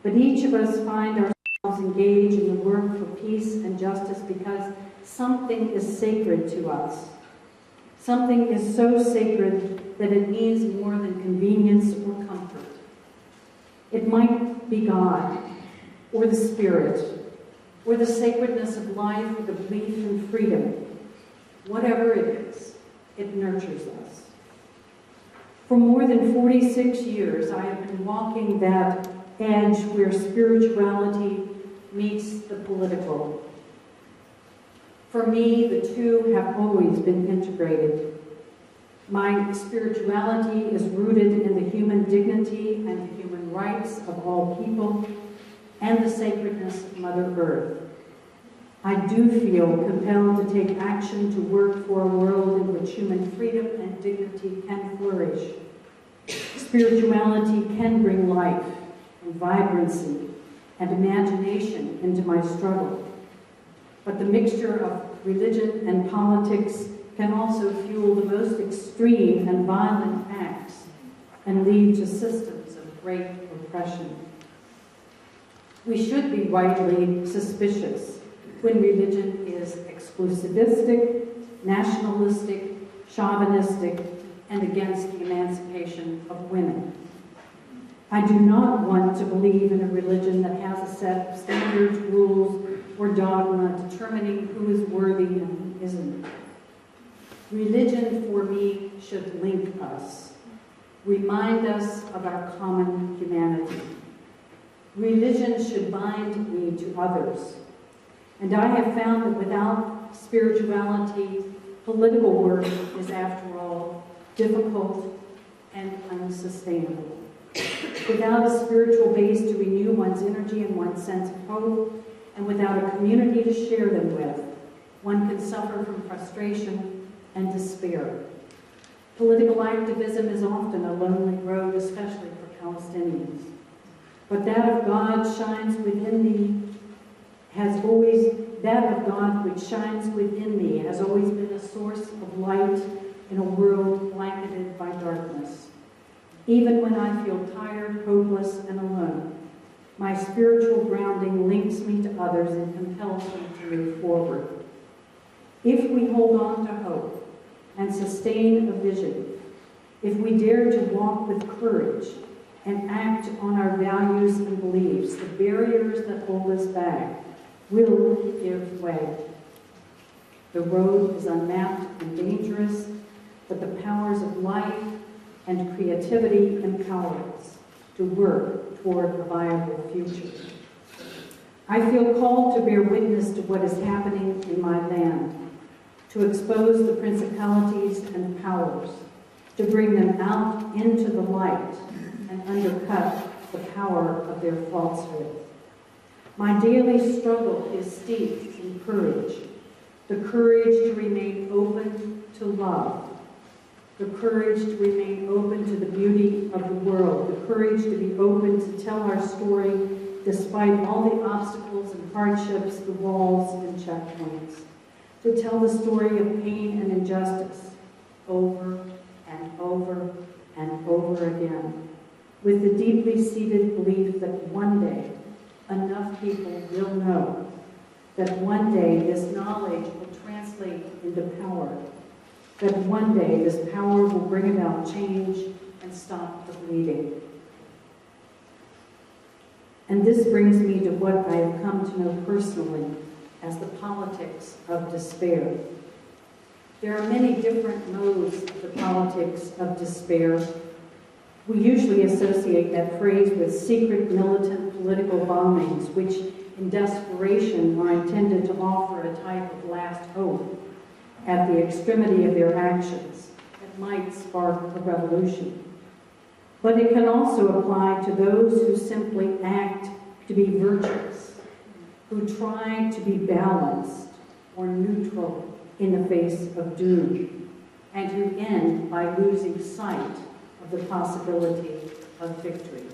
But each of us find ourselves engaged in the work for peace and justice because something is sacred to us. Something is so sacred that it means more than convenience or comfort. It might be God, or the Spirit, or the sacredness of life, or the belief in freedom. Whatever it is, it nurtures us. For more than 46 years, I have been walking that edge where spirituality meets the political. For me, the two have always been integrated. My spirituality is rooted in the human dignity and the human rights of all people and the sacredness of Mother Earth. I do feel compelled to take action to work for a world in which human freedom and dignity can flourish. Spirituality can bring life and vibrancy and imagination into my struggle. But the mixture of religion and politics can also fuel the most extreme and violent acts and lead to systems of great oppression. We should be rightly suspicious when religion is exclusivistic, nationalistic, chauvinistic, and against the emancipation of women. I do not want to believe in a religion that has a set of standards, rules, or dogma determining who is worthy and who isn't. Religion, for me, should link us, remind us of our common humanity. Religion should bind me to others. And I have found that without spirituality, political work is, after all, difficult and unsustainable. Without a spiritual base to renew one's energy and one's sense of hope, and without a community to share them with, one can suffer from frustration and despair. Political activism is often a lonely road, especially for Palestinians. But that of God shines within me that of God which shines within me has always been a source of light in a world blanketed by darkness. Even when I feel tired, hopeless, and alone, my spiritual grounding links me to others and compels me to move forward. If we hold on to hope and sustain a vision, if we dare to walk with courage and act on our values and beliefs, the barriers that hold us back will give way. The road is unmapped and dangerous, but the powers of life and creativity empower us to work toward a viable future. I feel called to bear witness to what is happening in my land, to expose the principalities and powers, to bring them out into the light and undercut the power of their falsehood. My daily struggle is steeped in courage, the courage to remain open to love, the courage to remain open to the beauty of the world, the courage to be open to tell our story despite all the obstacles and hardships, the walls and checkpoints, to tell the story of pain and injustice over and over and over again, with the deeply seated belief that one day enough people will know, that one day this knowledge will translate into power, that one day this power will bring about change and stop the bleeding. And this brings me to what I have come to know personally as the politics of despair. There are many different modes of the politics of despair. We usually associate that phrase with secret militant political bombings, which in desperation are intended to offer a type of last hope at the extremity of their actions that might spark a revolution. But it can also apply to those who simply act to be virtuous, who try to be balanced or neutral in the face of doom, and who end by losing sight of the possibility of victory.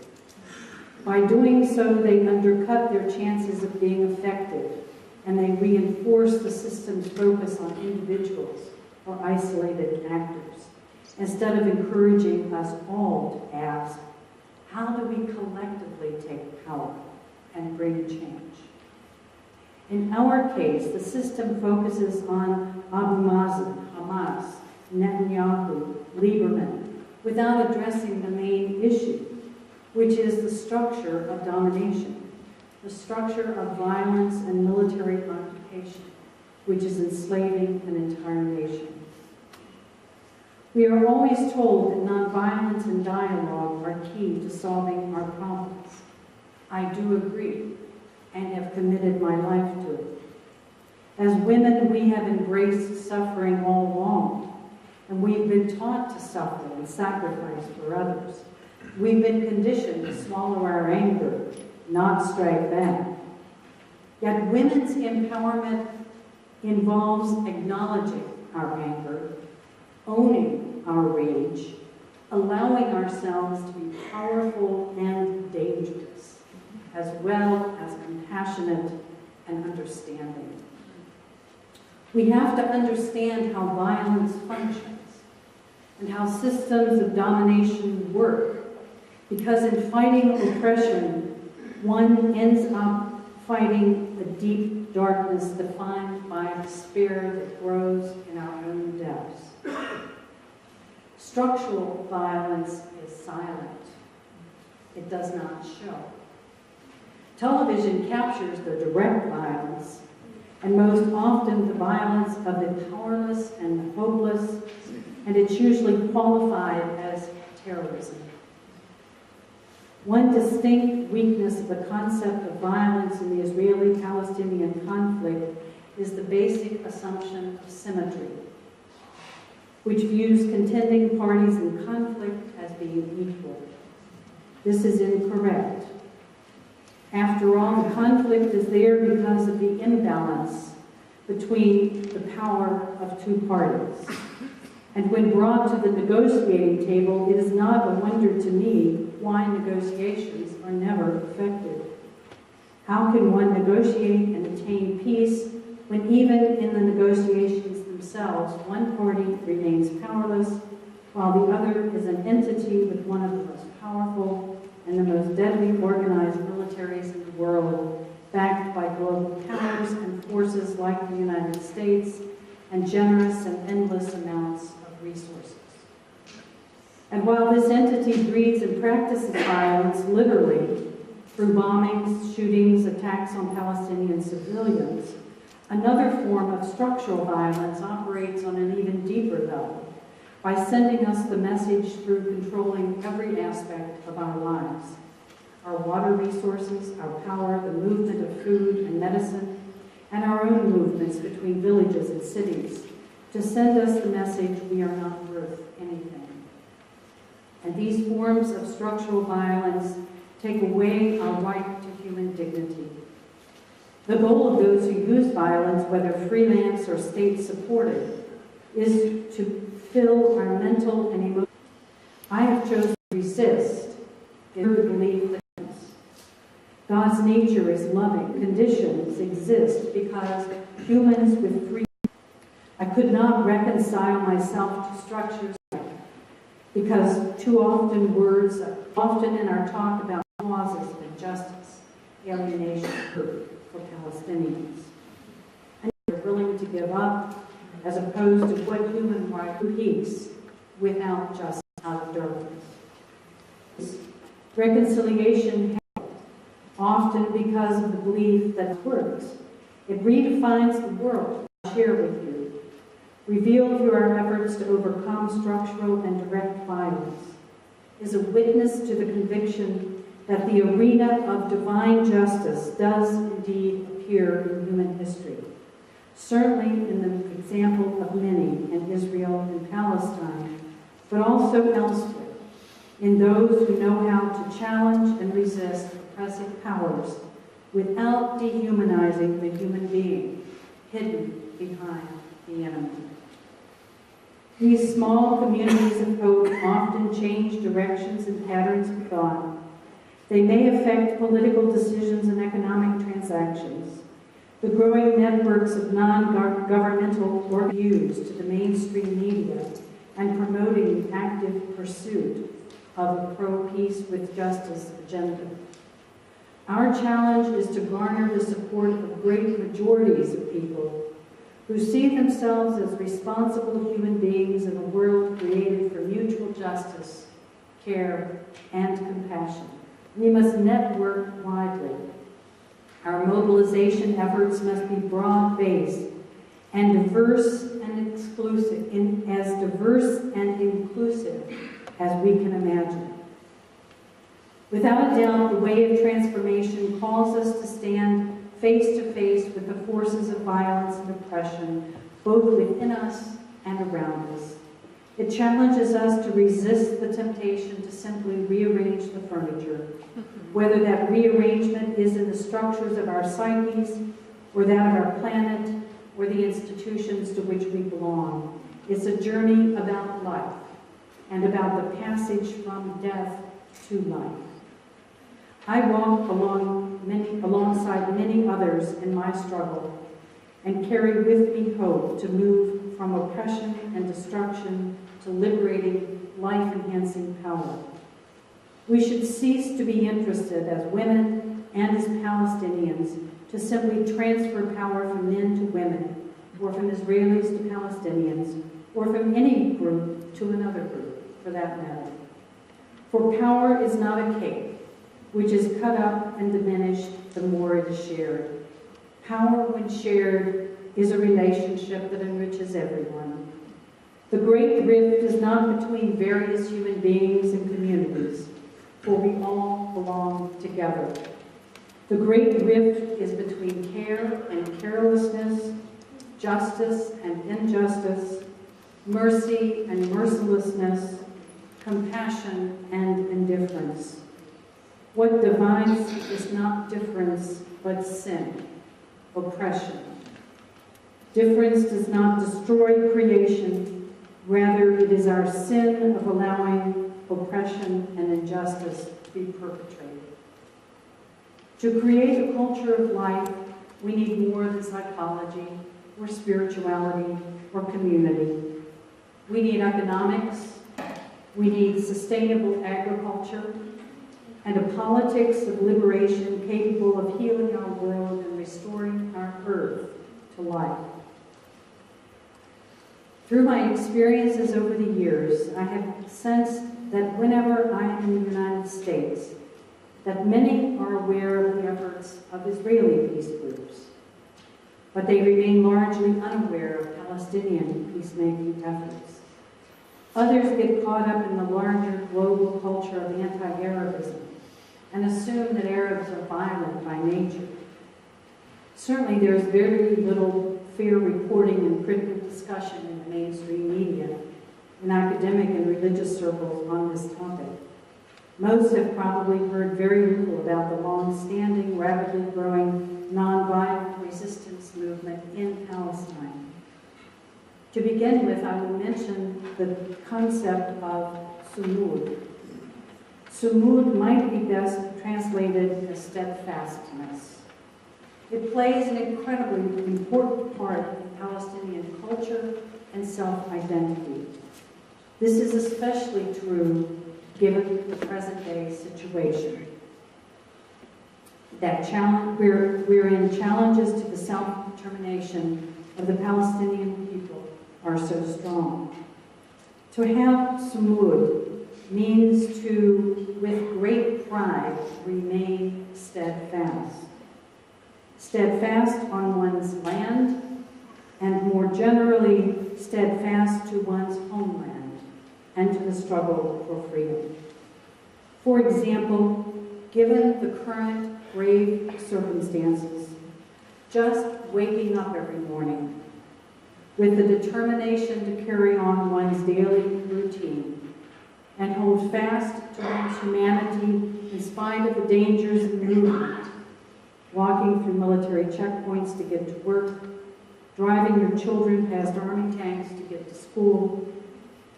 By doing so, they undercut their chances of being effective, and they reinforce the system's focus on individuals or isolated actors, instead of encouraging us all to ask, How do we collectively take power and bring change? In our case, the system focuses on Abu Mazen, Hamas, Netanyahu, Lieberman, without addressing the main issue, which is the structure of domination, the structure of violence and military occupation, which is enslaving an entire nation. We are always told that nonviolence and dialogue are key to solving our problems. I do agree, and have committed my life to it. As women, we have embraced suffering all along, and we've been taught to suffer and sacrifice for others. We've been conditioned to swallow our anger, not strike back. Yet women's empowerment involves acknowledging our anger, owning our rage, allowing ourselves to be powerful and dangerous, as well as compassionate and understanding. We have to understand how violence functions and how systems of domination work, because in fighting oppression, one ends up fighting the deep darkness defined by despair that grows in our own depths. Structural violence is silent. It does not show. Television captures the direct violence, and most often the violence of the powerless and the hopeless, and it's usually qualified as terrorism. One distinct weakness of the concept of violence in the Israeli-Palestinian conflict is the basic assumption of symmetry, which views contending parties in conflict as being equal. This is incorrect. After all, the conflict is there because of the imbalance between the power of two parties. And when brought to the negotiating table, it is not a wonder to me why negotiations are never effective. How can one negotiate and attain peace when even in the negotiations themselves, one party remains powerless, while the other is an entity with one of the most powerful and the most deadly organized militaries in the world, backed by global powers and forces like the United States, and generous and endless amounts of resources. And while this entity breeds and practices violence literally through bombings, shootings, attacks on Palestinian civilians, another form of structural violence operates on an even deeper level by sending us the message through controlling every aspect of our lives. Our water resources, our power, the movement of food and medicine, and our own movements between villages and cities, to send us the message we are not worth anything. And these forms of structural violence take away our right to human dignity. The goal of those who use violence, whether freelance or state-supported, is to fill our mental and emotional. I have chosen to resist in the belief that God's nature is loving. Conditions exist because humans with free. I could not reconcile myself to structures because too often words, often in our talk about causes of injustice, alienation for Palestinians. And they're willing to give up as opposed to what human right peace without justice out of darkness. Reconciliation often because of the belief that it works. It redefines the world I share with you, revealed through our efforts to overcome structural and direct violence, is a witness to the conviction that the arena of divine justice does indeed appear in human history, certainly in the example of many in Israel and Palestine, but also elsewhere, in those who know how to challenge and resist oppressive powers without dehumanizing the human being hidden behind the enemy. These small communities of hope often change directions and patterns of thought. They may affect political decisions and economic transactions. The growing networks of non-governmental organizations used to the mainstream media and promoting active pursuit of a pro-peace with justice agenda. Our challenge is to garner the support of great majorities of people who see themselves as responsible human beings in a world created for mutual justice, care, and compassion. We must network widely. Our mobilization efforts must be broad-based and diverse and exclusive, as diverse and inclusive as we can imagine. Without a doubt, the way of transformation calls us to stand face to face with the forces of violence and oppression, both within us and around us. It challenges us to resist the temptation to simply rearrange the furniture, whether that rearrangement is in the structures of our psyches, or that of our planet, or the institutions to which we belong. It's a journey about life, and about the passage from death to life. I walk alongside many others in my struggle, and carry with me hope to move from oppression and destruction to liberating, life-enhancing power. We should cease to be interested as women and as Palestinians to simply transfer power from men to women, or from Israelis to Palestinians, or from any group to another group, for that matter. For power is not a cake, which is cut up and diminished the more it is shared. Power, when shared, is a relationship that enriches everyone. The great rift is not between various human beings and communities, for we all belong together. The great rift is between care and carelessness, justice and injustice, mercy and mercilessness, compassion and indifference. What divides is not difference, but sin, oppression. Difference does not destroy creation, rather it is our sin of allowing oppression and injustice to be perpetrated. To create a culture of life, we need more than psychology, or spirituality, or community. We need economics, we need sustainable agriculture, and a politics of liberation capable of healing our world and restoring our earth to life. Through my experiences over the years, I have sensed that whenever I am in the United States, that many are aware of the efforts of Israeli peace groups, but they remain largely unaware of Palestinian peacemaking efforts. Others get caught up in the larger global culture of anti-Arabism and assume that Arabs are violent by nature. Certainly there is very little fair reporting and critical discussion in the mainstream media, in academic and religious circles on this topic. Most have probably heard very little about the long-standing, rapidly growing, nonviolent resistance movement in Palestine. To begin with, I will mention the concept of sumud. Sumud might be best translated as steadfastness. It plays an incredibly important part in Palestinian culture and self-identity. This is especially true given the present-day situation. Wherein challenges to the self-determination of the Palestinian people are so strong. To have sumud means to, with great pride, remain steadfast. Steadfast on one's land, and more generally, steadfast to one's homeland and to the struggle for freedom. For example, given the current grave circumstances, just waking up every morning with the determination to carry on one's daily routine and hold fast to one's humanity in spite of the dangers of movement, walking through military checkpoints to get to work, driving your children past army tanks to get to school,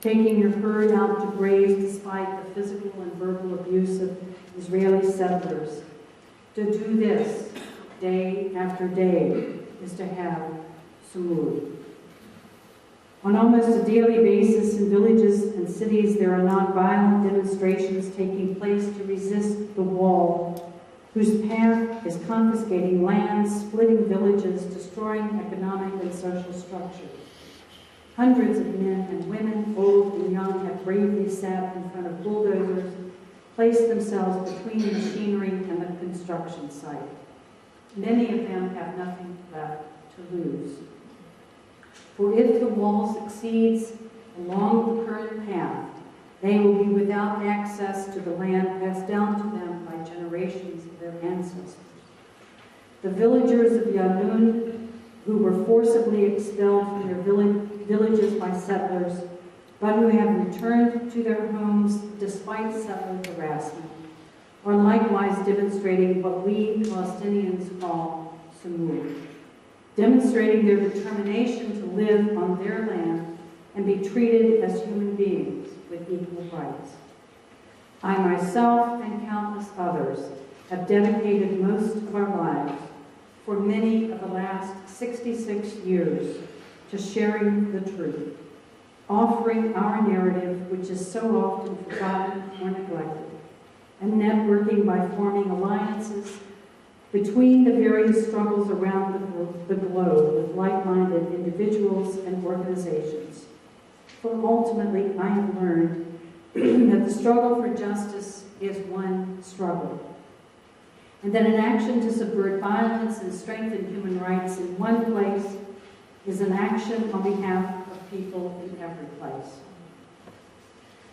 taking your herd out to graze despite the physical and verbal abuse of Israeli settlers. To do this day after day is to have sumud. On almost a daily basis in villages and cities, there are nonviolent demonstrations taking place to resist the wall, whose path is confiscating lands, splitting villages, destroying economic and social structure. Hundreds of men and women, old and young, have bravely sat in front of bulldozers, placed themselves between the machinery and the construction site. Many of them have nothing left to lose. For if the wall succeeds along the current path, they will be without access to the land passed down to them by generations of their ancestors. The villagers of Yanun, who were forcibly expelled from their villages by settlers, but who have returned to their homes despite settler harassment, are likewise demonstrating what we Palestinians call Samur, demonstrating their determination to live on their land and be treated as human beings with equal rights. I myself and countless others have dedicated most of our lives for many of the last 66 years to sharing the truth, offering our narrative, which is so often forgotten or neglected, and networking by forming alliances between the various struggles around the globe with like-minded individuals and organizations. For ultimately, I have learned that the struggle for justice is one struggle, and that an action to subvert violence and strengthen human rights in one place is an action on behalf of people in every place.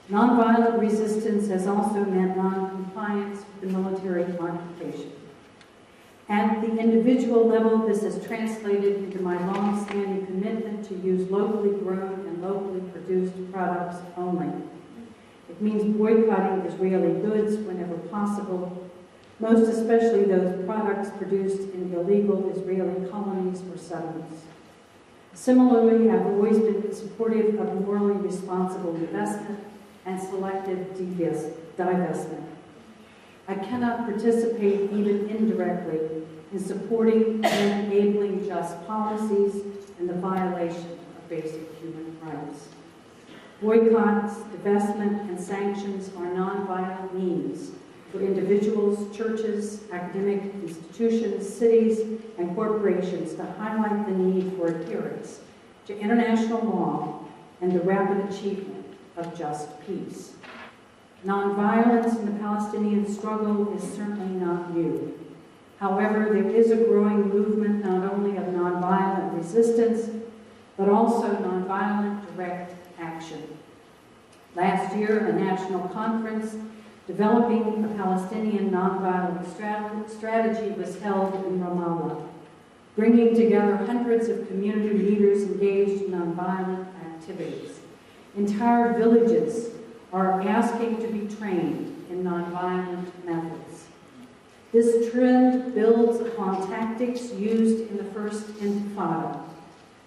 Nonviolent resistance has also meant non-compliance with the military occupation. At the individual level, this has translated into my long-standing commitment to use locally grown and locally produced products only. It means boycotting Israeli goods whenever possible, most especially those products produced in illegal Israeli colonies or settlements. Similarly, I've always been supportive of morally responsible investment and selective divestment. I cannot participate even indirectly in supporting and enabling just policies and the violation of basic human rights. Boycotts, divestment, and sanctions are nonviolent means for individuals, churches, academic institutions, cities, and corporations to highlight the need for adherence to international law and the rapid achievement of just peace. Nonviolence in the Palestinian struggle is certainly not new. However, there is a growing movement not only of nonviolent resistance, but also nonviolent direct action. Last year, a national conference developing a Palestinian nonviolent strategy was held in Ramallah, bringing together hundreds of community leaders engaged in nonviolent activities. Entire villages are asking to be trained in nonviolent methods. This trend builds upon tactics used in the First Intifada,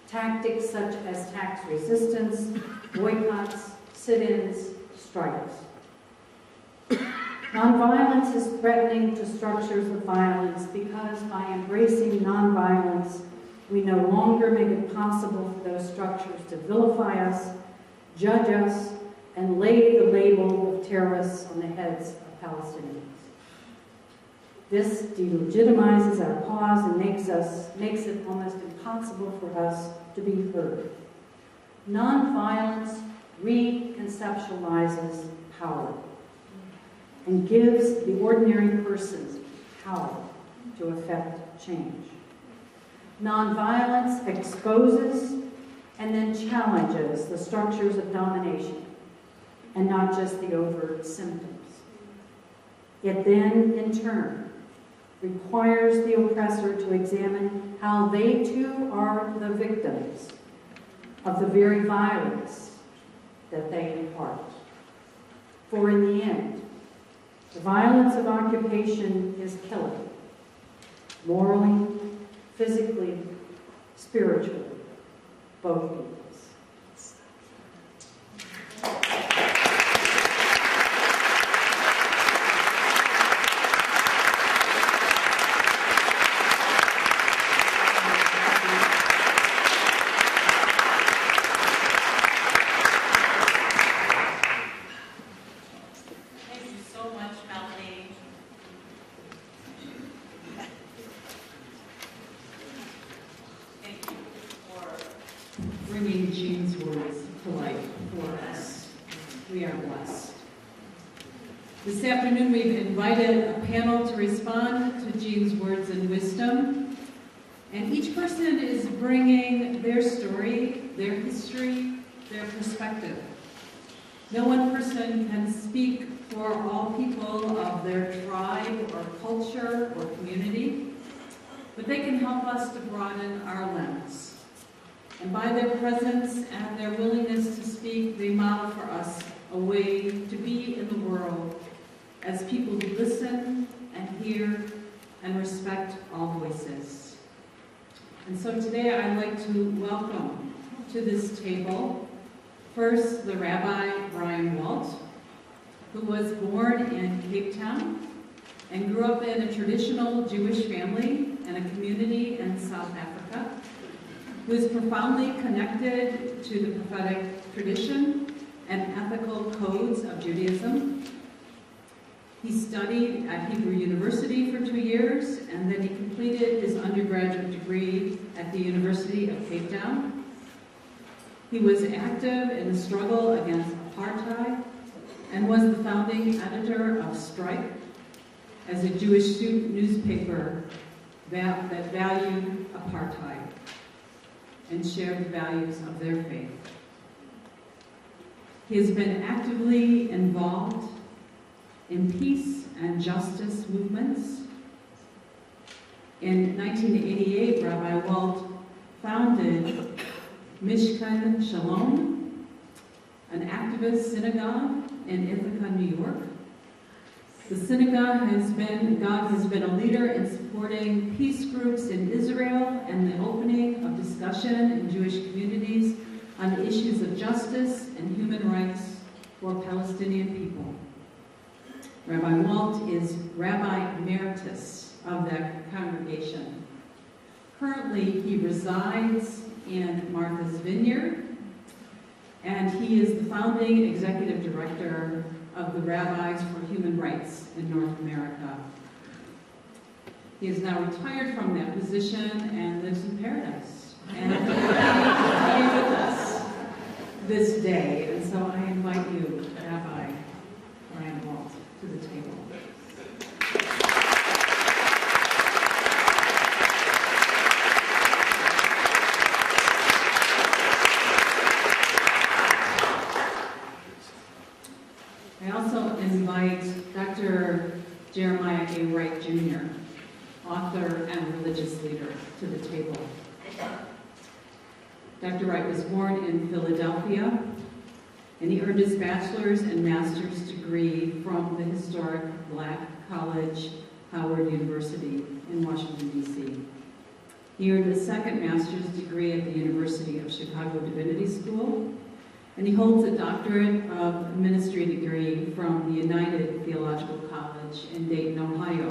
tactics such as tax resistance, boycotts, sit-ins, strikes. Nonviolence is threatening to structures of violence because by embracing nonviolence, we no longer make it possible for those structures to vilify us, judge us, and lay the label of terrorists on the heads of Palestinians. This delegitimizes our cause and makes it almost impossible for us to be heard. Nonviolence reconceptualizes power and gives the ordinary person power to affect change. Nonviolence exposes and then challenges the structures of domination, and not just the overt symptoms. It then, in turn, requires the oppressor to examine how they too are the victims of the very violence that they impart. For in the end, the violence of occupation is killing, morally, physically, spiritually, both peoples. Jean's words to life for us. We are blessed. This afternoon we've invited a panel to respond to Jean's words and wisdom. And each person is bringing their story, their history, their perspective. No one person can speak for all people of their tribe or culture or community, but they can help us to broaden our lens. And by their presence and their willingness to speak, they model for us a way to be in the world as people who listen and hear and respect all voices. And so today I'd like to welcome to this table first the Rabbi Brian Walt, who was born in Cape Town and grew up in a traditional Jewish family and a community in South Africa, who is profoundly connected to the prophetic tradition and ethical codes of Judaism. He studied at Hebrew University for 2 years, and then he completed his undergraduate degree at the University of Cape Town. He was active in the struggle against apartheid and was the founding editor of Strike, as a Jewish student newspaper that valued apartheid and shared the values of their faith. He has been actively involved in peace and justice movements. In 1988, Rabbi Walt founded Mishkan Shalom, an activist synagogue in Ithaca, New York. The synagogue God has been a leader in supporting peace groups in Israel and the opening of discussion in Jewish communities on the issues of justice and human rights for Palestinian people. Rabbi Walt is Rabbi Emeritus of that congregation. Currently, he resides in Martha's Vineyard, and he is the founding executive director of the Rabbis for Human Rights in North America. He is now retired from that position and lives in paradise. And he will be with us this day. And so I invite you, Rabbi Brian Walt, to the table. I also invite Dr. Jeremiah A. Wright, Jr., author and religious leader, to the table. Dr. Wright was born in Philadelphia, and he earned his bachelor's and master's degree from the historic Black College, Howard University in Washington, D.C. He earned a second master's degree at the University of Chicago Divinity School, and he holds a doctorate of ministry degree from the United Theological College in Dayton, Ohio,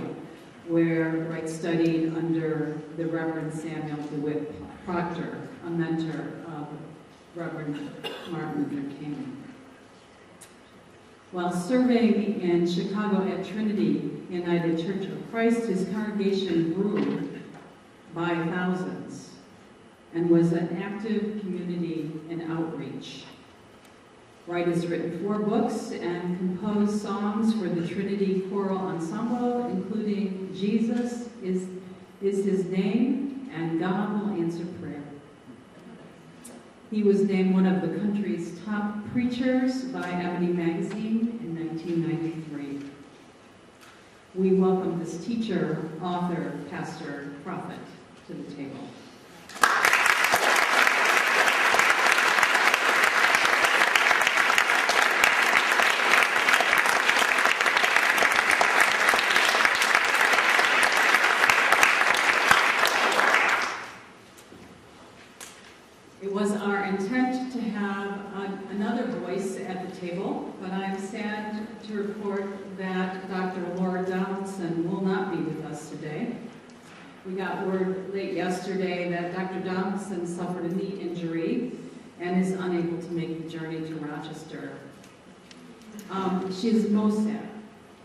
where Wright studied under the Reverend Samuel DeWitt Proctor, a mentor of Reverend Martin Luther King. While serving in Chicago at Trinity United Church of Christ, his congregation grew by thousands and was an active community in outreach. Wright has written 4 books and composed songs for the Trinity Choral Ensemble, including Jesus is His Name and God Will Answer Prayer. He was named one of the country's top preachers by Ebony Magazine in 1993. We welcome this teacher, author, pastor, prophet to the table. It was our intent to have another voice at the table, but I'm sad to report that Dr. Laura Donaldson will not be with us today. We got word late yesterday that Dr. Donaldson suffered a knee injury and is unable to make the journey to Rochester. She is most sad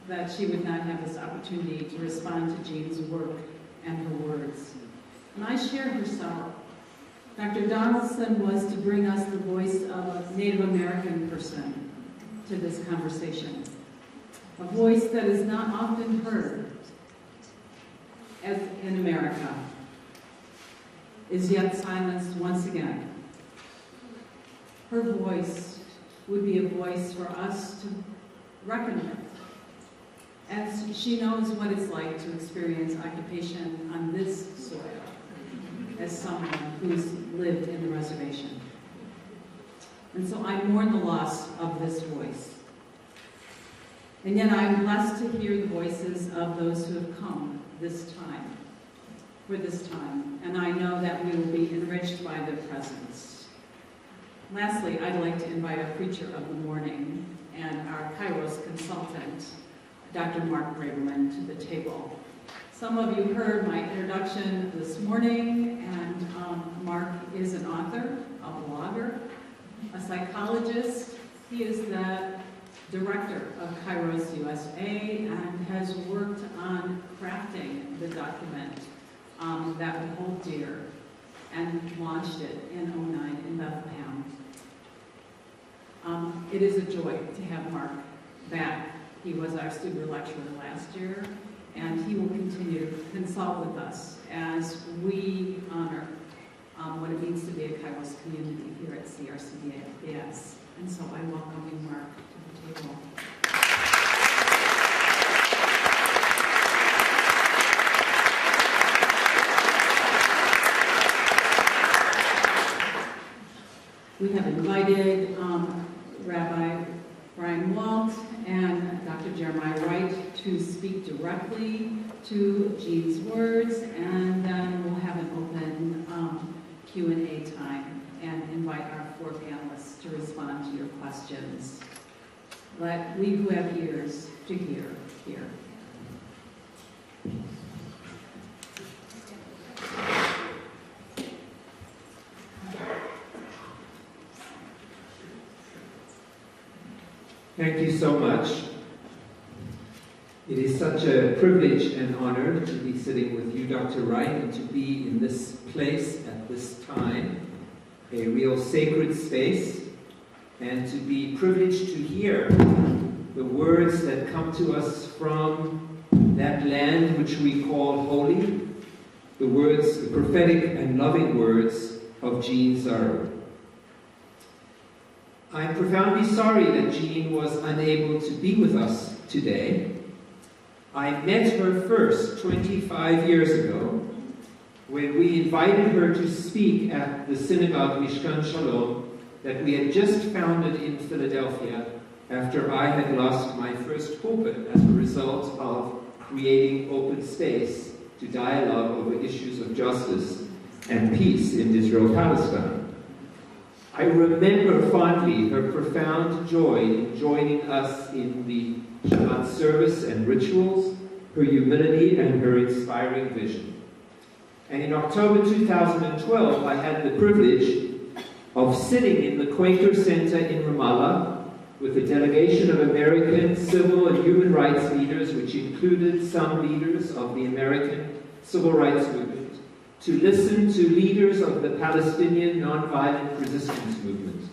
that she would not have this opportunity to respond to Jean's work and her words. And I share her sorrow. Dr. Donaldson was to bring us the voice of a Native American person to this conversation. A voice that is not often heard as in America, is yet silenced once again. Her voice would be a voice for us to reckon with, as she knows what it's like to experience occupation on this soil, as someone who's lived in the reservation. And so I mourn the loss of this voice. And yet I'm blessed to hear the voices of those who have come for this time, and I know that we will be enriched by their presence. Lastly, I'd like to invite our preacher of the morning and our Kairos consultant, Dr. Mark Braverman, to the table. Some of you heard my introduction this morning, and Mark is an author, a blogger, a psychologist. He is the director of Kairos USA and has worked on crafting the document that we hold dear and launched it in '09 in Bethlehem. It is a joy to have Mark back. He was our Stuber lecturer last year, and he will continue to consult with us as we honor what it means to be a Kairos community here at CRCBS. And so I welcome you, Mark, to the table. We have invited Rabbi Brian Walt and Dr. Jeremiah Wright to speak directly to Jean's words, and then we'll have an open Q&A time and invite our four panelists to respond to your questions. Let we who have ears to hear. Thank you so much. It is such a privilege and honor to be sitting with you, Dr. Wright, and to be in this place at this time, a real sacred space, and to be privileged to hear the words that come to us from that land which we call holy, the words, the prophetic and loving words of Jean Zaru. I'm profoundly sorry that Jean was unable to be with us today. I met her first 25 years ago when we invited her to speak at the synagogue Mishkan Shalom that we had just founded in Philadelphia after I had lost my first pulpit as a result of creating open space to dialogue over issues of justice and peace in Israel-Palestine. I remember fondly her profound joy in joining us in the Shabbat service and rituals, her humility and her inspiring vision. And in October 2012, I had the privilege of sitting in the Quaker Center in Ramallah with a delegation of American civil and human rights leaders, which included some leaders of the American civil rights movement, to listen to leaders of the Palestinian nonviolent resistance movement.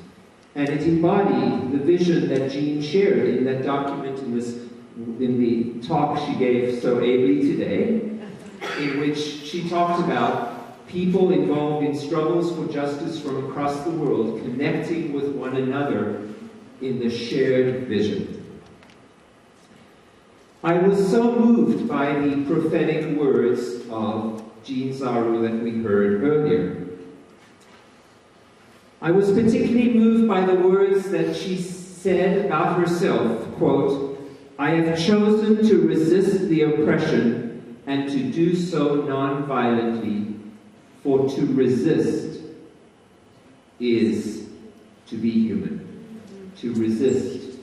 And it embodied the vision that Jean shared in that document in the talk she gave so ably today, in which she talked about people involved in struggles for justice from across the world connecting with one another in the shared vision. I was so moved by the prophetic words of Jean Zaru that we heard earlier. I was particularly moved by the words that she said about herself, quote, "I have chosen to resist the oppression and to do so non-violently, for to resist is to be human. To resist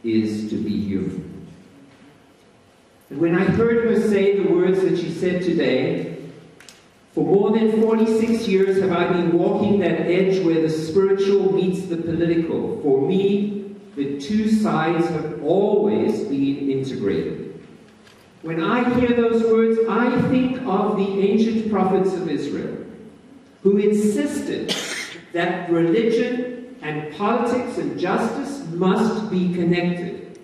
is to be human." And when I heard her say the words that she said today, for more than 46 years have I been walking that edge where the spiritual meets the political. For me, the two sides have always been integrated. When I hear those words, I think of the ancient prophets of Israel, who insisted that religion and politics and justice must be connected.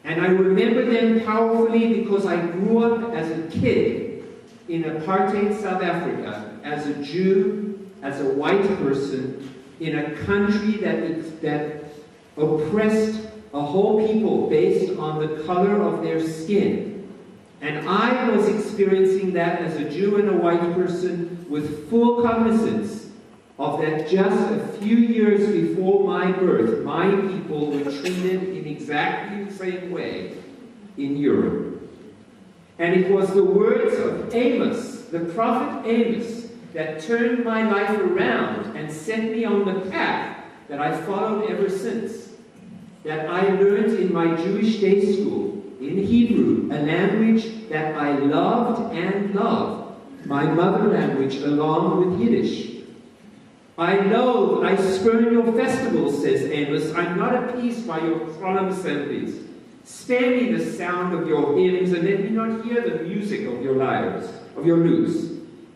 And I remember them powerfully because I grew up as a kid in apartheid South Africa, as a Jew, as a white person, in a country that oppressed a whole people based on the color of their skin. And I was experiencing that as a Jew and a white person with full cognizance of that just a few years before my birth, my people were treated in exactly the same way in Europe. And it was the words of Amos, the prophet Amos, that turned my life around and set me on the path that I followed ever since. That I learned in my Jewish day school, in Hebrew, a language that I loved and love, my mother language along with Yiddish. I loathe, I spurn your festivals, says Amos. I'm not appeased by your solemn assemblies. Spare me the sound of your hymns, and let me not hear the music of your lyres, of your lutes.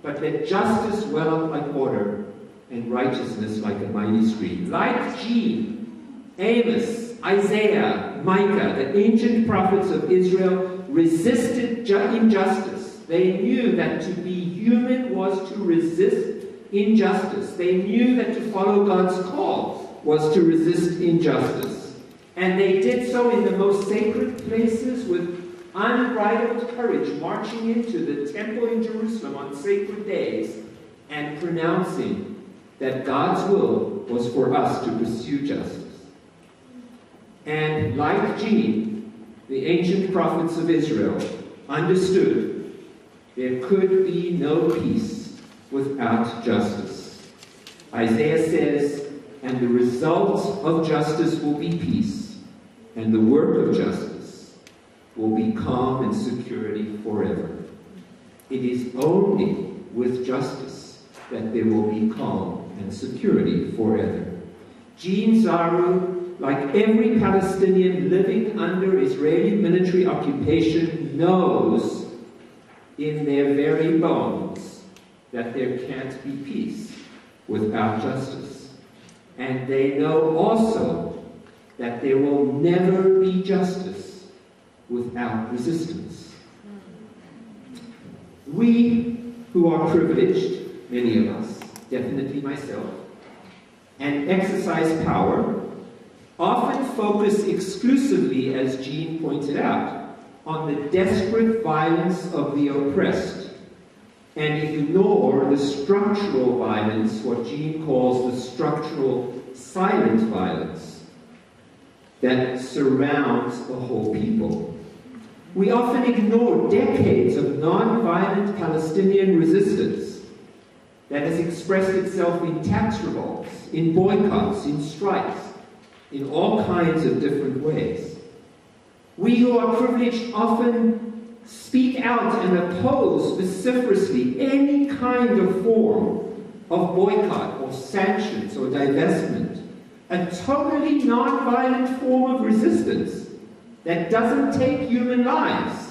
But let justice well up like water, and righteousness like a mighty stream. Like Gene, Amos, Isaiah, Micah, the ancient prophets of Israel resisted injustice. They knew that to be human was to resist injustice. They knew that to follow God's call was to resist injustice. And they did so in the most sacred places with unbridled courage, marching into the temple in Jerusalem on sacred days and pronouncing that God's will was for us to pursue justice. And like Gene, the ancient prophets of Israel understood there could be no peace without justice. Isaiah says, and the result of justice will be peace, and the work of justice will be calm and security forever. It is only with justice that there will be calm and security forever. Gene Zaru, like every Palestinian living under Israeli military occupation, knows in their very bones that there can't be peace without justice. And they know also that there will never be justice without resistance. We who are privileged, many of us, definitely myself, and exercise power, often focus exclusively, as Gene pointed out, on the desperate violence of the oppressed, and ignore the structural violence, what Gene calls the structural silent violence, that surrounds the whole people. We often ignore decades of non-violent Palestinian resistance that has expressed itself in tax revolts, in boycotts, in strikes, in all kinds of different ways. We who are privileged often speak out and oppose vociferously any kind of form of boycott or sanctions or divestment, a totally non-violent form of resistance that doesn't take human lives,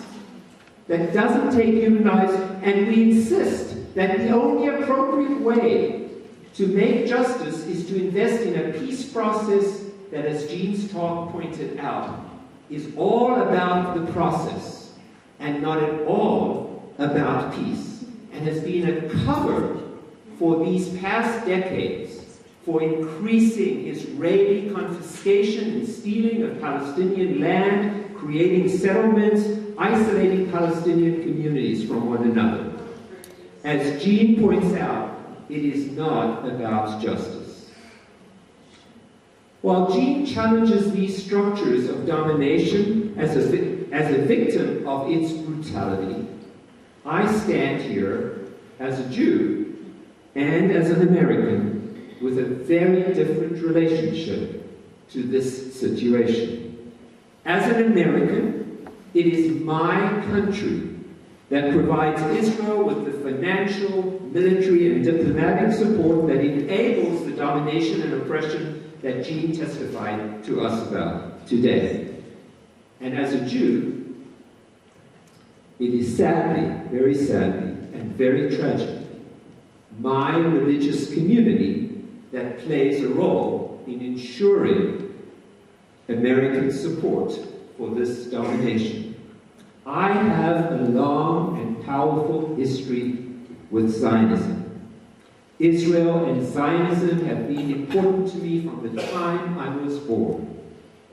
and we insist that the only appropriate way to make justice is to invest in a peace process that, as Gene's talk pointed out, is all about the process and not at all about peace, and has been a cover for these past decades for increasing Israeli confiscation and stealing of Palestinian land, creating settlements, isolating Palestinian communities from one another. As Gene points out, it is not about justice. While Gene challenges these structures of domination as a victim of its brutality, I stand here as a Jew and as an American with a very different relationship to this situation. As an American, it is my country that provides Israel with the financial, military, and diplomatic support that enables the domination and oppression that Gene testified to us about today. And as a Jew, it is sadly, very sadly, and very tragic, my religious community that plays a role in ensuring American support for this domination. I have a long and powerful history with Zionism. Israel and Zionism have been important to me from the time I was born.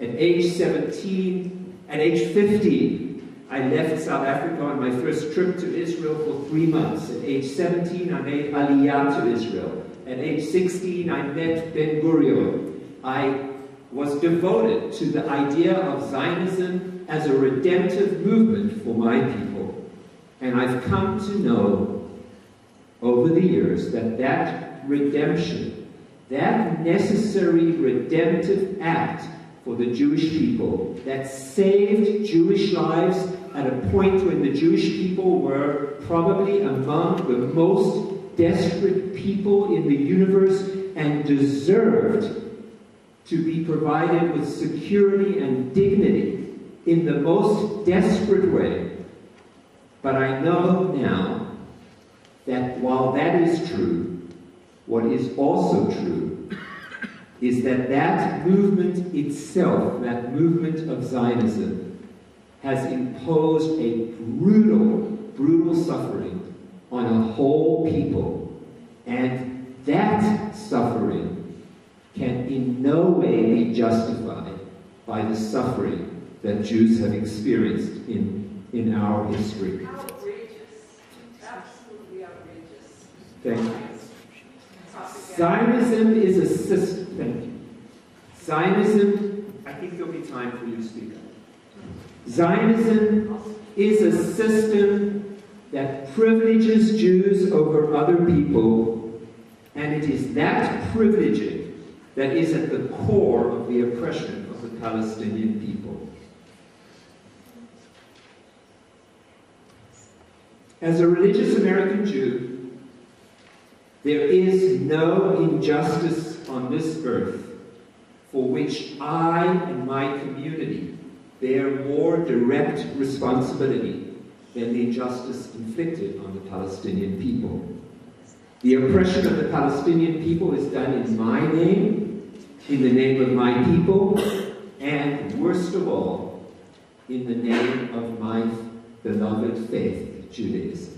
At age 17, at age 15, I left South Africa on my first trip to Israel for 3 months. At age 17, I made Aliyah to Israel. At age 16, I met Ben Gurion. I was devoted to the idea of Zionism as a redemptive movement for my people. And I've come to know over the years that that redemption, that necessary redemptive act for the Jewish people, that saved Jewish lives at a point when the Jewish people were probably among the most desperate people in the universe and deserved to be provided with security and dignity in the most desperate way. But I know now that while that is true, what is also true is that that movement itself, that movement of Zionism, has imposed a brutal suffering on a whole people. And that suffering can in no way be justified by the suffering that Jews have experienced in our history. Outrageous. Absolutely outrageous. Thank you. Zionism is a system. Thank you. Zionism, I think there'll be time for you to speak up. Zionism is a system that privileges Jews over other people, and it is that privileging that is at the core of the oppression of the Palestinian people. As a religious American Jew, there is no injustice on this earth for which I and my community bear more direct responsibility than the injustice inflicted on the Palestinian people. The oppression of the Palestinian people is done in my name, in the name of my people, and worst of all, in the name of my beloved faith, Judaism.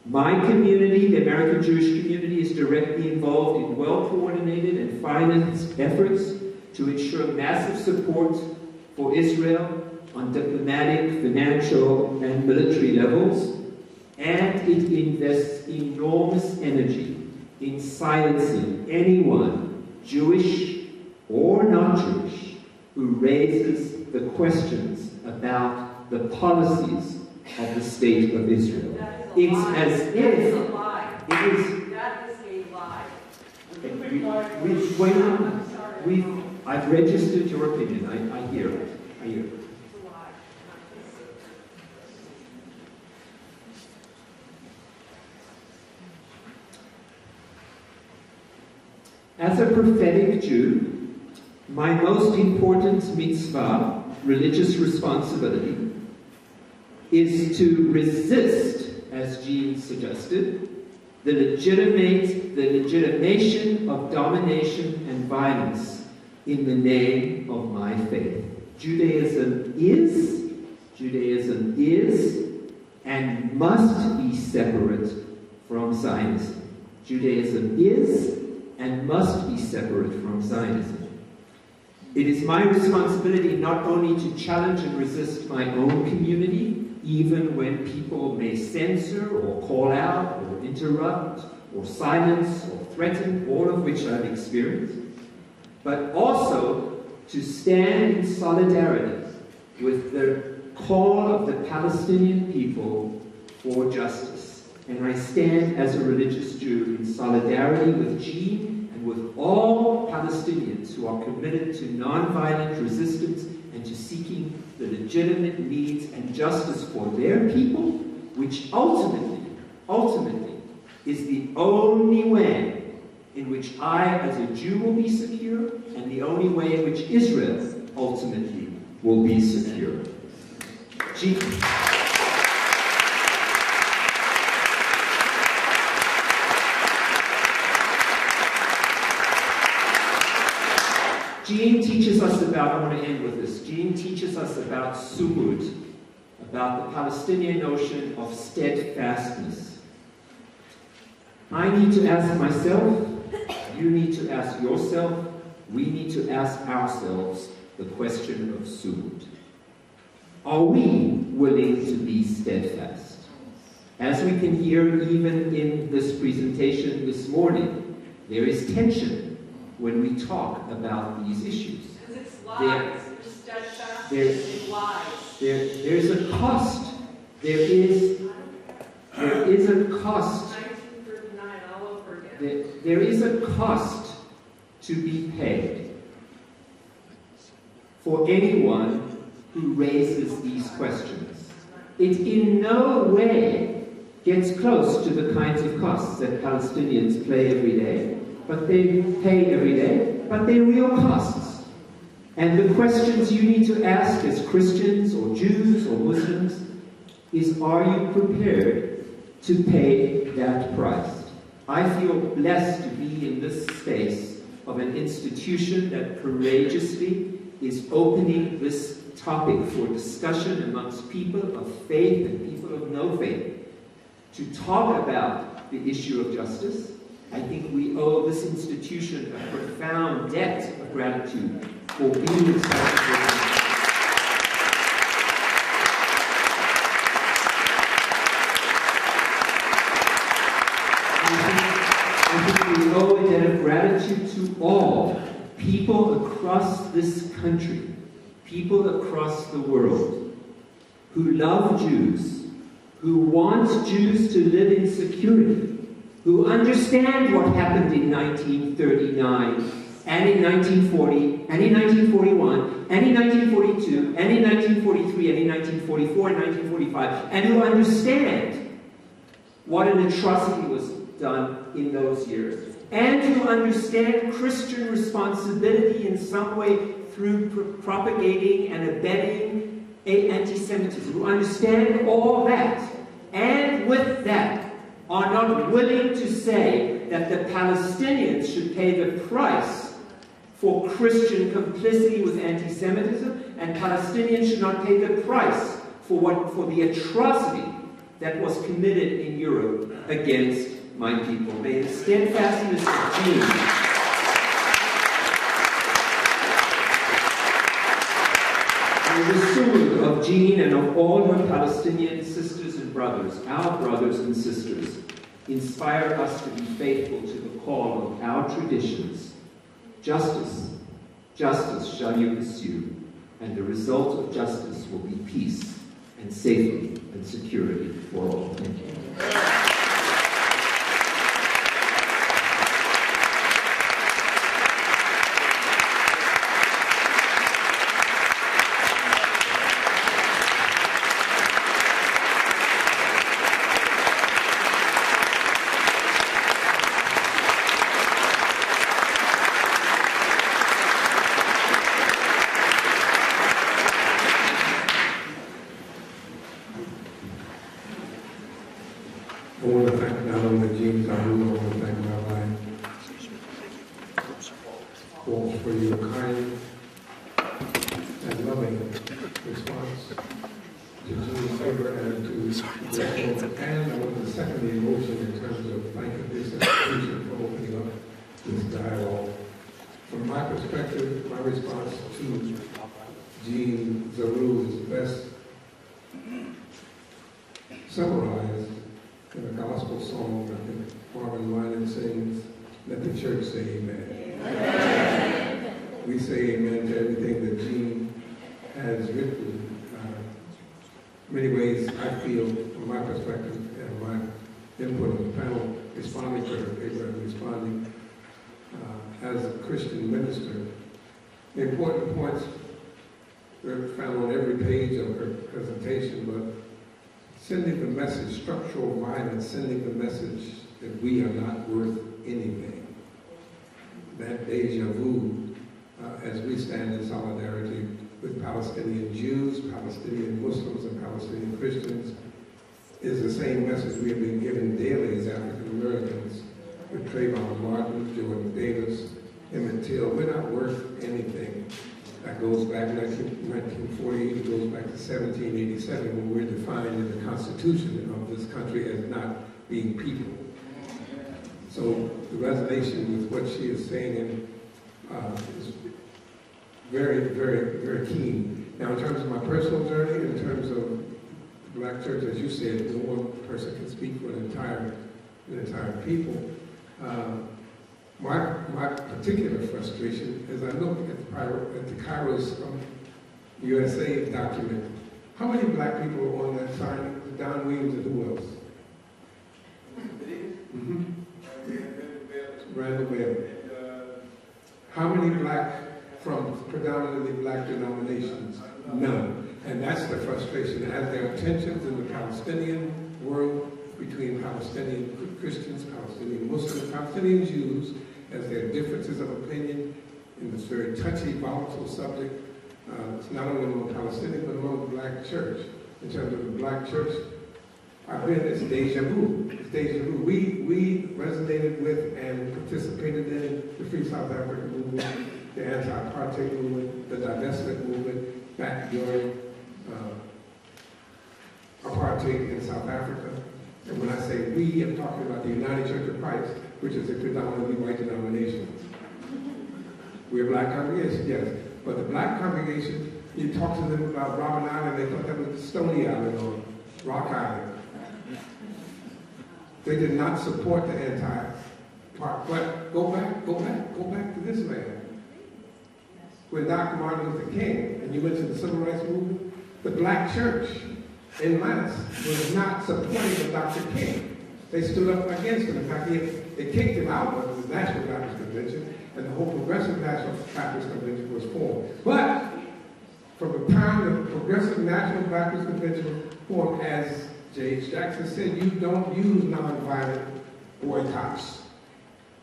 My community, the American Jewish community, is directly involved in well-coordinated and financed efforts to ensure massive support for Israel on diplomatic, financial, and military levels, and it invests enormous energy in silencing anyone, Jewish or not Jewish, who raises the questions about the policies of the State of Israel. It's as if it is. That is a lie. I've registered your opinion. I hear it. I hear it. It's a lie. As a prophetic Jew, my most important mitzvah, religious responsibility, is to resist, as Jean suggested, the legitimation of domination and violence in the name of my faith. Judaism is, and must be separate from Zionism. Judaism is, and must be separate from Zionism. It is my responsibility not only to challenge and resist my own community, even when people may censor or call out or interrupt or silence or threaten, all of which I've experienced, but also to stand in solidarity with the call of the Palestinian people for justice. And I stand as a religious Jew in solidarity with Jean and with all Palestinians who are committed to nonviolent resistance and to seeking the legitimate needs and justice for their people, which ultimately is the only way in which I, as a Jew, will be secure, and the only way in which Israel ultimately will be secure. Jean teaches us about, I want to end with this, Jean teaches us about sumud, about the Palestinian notion of steadfastness. I need to ask myself, you need to ask yourself, we need to ask ourselves the question of sumud. Are we willing to be steadfast? As we can hear even in this presentation this morning, there is tension when we talk about these issues. Because it's lies. It's steadfast. It's lies. There's a cost. There is a cost. 1939 all over again. There is a cost to be paid for anyone who raises these questions. It in no way gets close to the kinds of costs that Palestinians pay every day, but they're real costs. And the questions you need to ask as Christians or Jews or Muslims is, are you prepared to pay that price? I feel blessed to be in this space of an institution that courageously is opening this topic for discussion amongst people of faith and people of no faith, to talk about the issue of justice. I think we owe this institution a profound debt of gratitude for being in such a position. I think we owe a debt of gratitude to all people across this country, people across the world, who love Jews, who want Jews to live in security, who understand what happened in 1939, and in 1940, and in 1941, and in 1942, and in 1943, and in 1944, and 1945, and who understand what an atrocity was done in those years, and who understand Christian responsibility in some way through propagating and abetting anti-Semitism, who understand all that, and with that are not willing to say that the Palestinians should pay the price for Christian complicity with anti-Semitism, and Palestinians should not pay the price for the atrocity that was committed in Europe against my people. May the steadfastness of Jean the sumud of Jean and of all her Palestinian sisters and brothers, our brothers and sisters, inspire us to be faithful to the call of our traditions. Justice, justice shall you pursue, and the result of justice will be peace and safety and security for all. Thank you. Summarized in a gospel song, I think Marvin Winans sings, "Let the church say amen." Amen. We say amen to everything that Jean has written. In many ways, I feel, from my perspective and my input on the panel, responding to her paper and responding as a Christian minister, the important points are found on every page of her presentation, but sending the message, structural violence, sending the message that we are not worth anything. That deja vu, as we stand in solidarity with Palestinian Jews, Palestinian Muslims, and Palestinian Christians, is the same message we have been given daily as African Americans with Trayvon Martin, Jordan Davis, Emmett Till. We're not worth anything. That goes back to 1948, it goes back to 1787 when we're defined in the Constitution of this country as not being people. So the resonation with what she is saying is very, very, very keen. Now, in terms of my personal journey, in terms of the Black church, as you said, no one person can speak for an entire people. My particular frustration is I look at the Kairos USA document. How many black people are on that sign? Don Williams and who else? Randall Bell. How many black from predominantly black denominations? None. And that's the frustration. As there are tensions in the Palestinian world between Palestinian Christians, Palestinian Muslims, Palestinian Jews, as there are differences of opinion in this very touchy, volatile subject, it's not only among Palestinians, but among the black church. In terms of the black church, it's deja vu. It's deja vu. We resonated with and participated in the Free South Africa movement, the anti-apartheid movement, the divestment movement back during apartheid in South Africa. And when I say we, I'm talking about the United Church of Christ, which is a predominantly white denomination. We're a black congregation, yes. But the black congregation, you talk to them about Robben Island, they thought that was Stony Island or Rock Island. They did not support the anti-part. But go back to this man. When Dr. Martin Luther King, and you went to the Civil Rights Movement, the black church in mass was not supporting of Dr. King. They stood up against him. In fact, they kicked him out of the National Baptist Convention, and the whole Progressive National Baptist Convention was formed. But from the time the Progressive National Baptist Convention was formed, as J.H. Jackson said, you don't use nonviolent boycotts.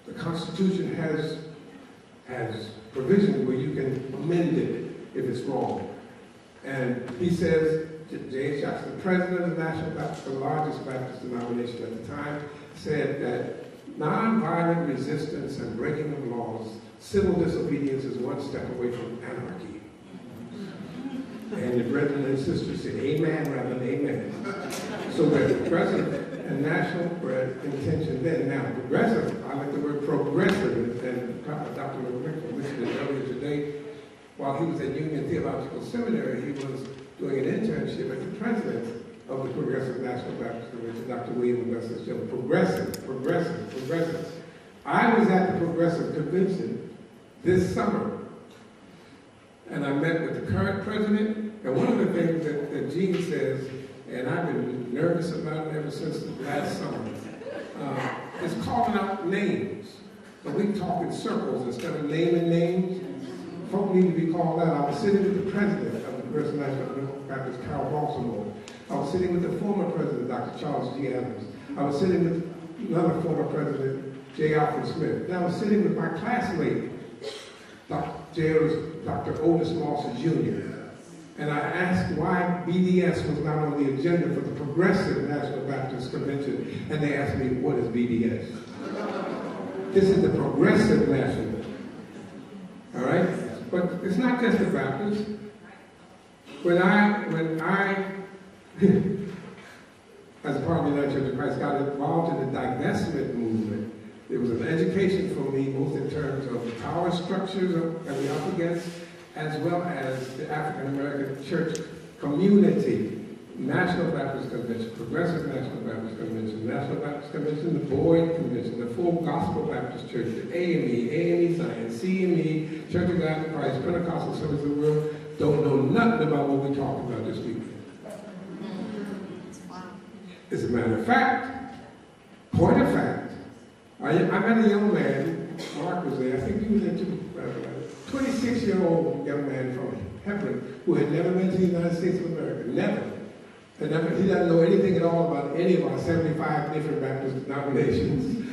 The Constitution has provisions where you can amend it if it's wrong. And he says, J.H. Jackson, the president of the National Baptist, the largest Baptist denomination at the time, said that nonviolent resistance and breaking of laws, civil disobedience is one step away from anarchy. And the brethren and sisters said, amen rather than amen. So the progressive and national were intention then. Now, progressive, I like the word progressive, and Dr. McCrick mentioned it earlier today. While he was at Union Theological Seminary, he was doing an internship at the president of the Progressive National Baptist Convention, Dr. William Augustus Jones. Progressive. I was at the Progressive Convention this summer, and I met with the current president, and one of the things that Gene says, and I've been nervous about it ever since last summer, is calling out names. So we talk in circles instead of naming names. Folk need to be called out. I was sitting with the president of the Progressive National Baptist, Carol Baltimore. I was sitting with the former president, Dr. Charles G. Adams. I was sitting with another former president, J. Alfred Smith. And I was sitting with my classmate, Dr. Otis Moss Jr. And I asked why BDS was not on the agenda for the Progressive National Baptist Convention. And they asked me, what is BDS? This is the Progressive National. All right? But it's not just the Baptists. When I as a part of the United Church of Christ, got involved in the divestment movement, it was an education for me, both in terms of the power structures that we're up against, as well as the African American church community. National Baptist Convention, Progressive National Baptist Convention, National Baptist Convention, the Boyd Convention, the Full Gospel Baptist Church, the AME Science, CME, Church of God in Christ, Pentecostal Service of the World, don't know nothing about what we're talking about this weekend. As a matter of fact, point of fact, I met a young man, Mark was there, I think he was there too, 26-year-old young man from Hebron who had never been to the United States of America, never. And he doesn't know anything at all about any of our 75 different Baptist denominations.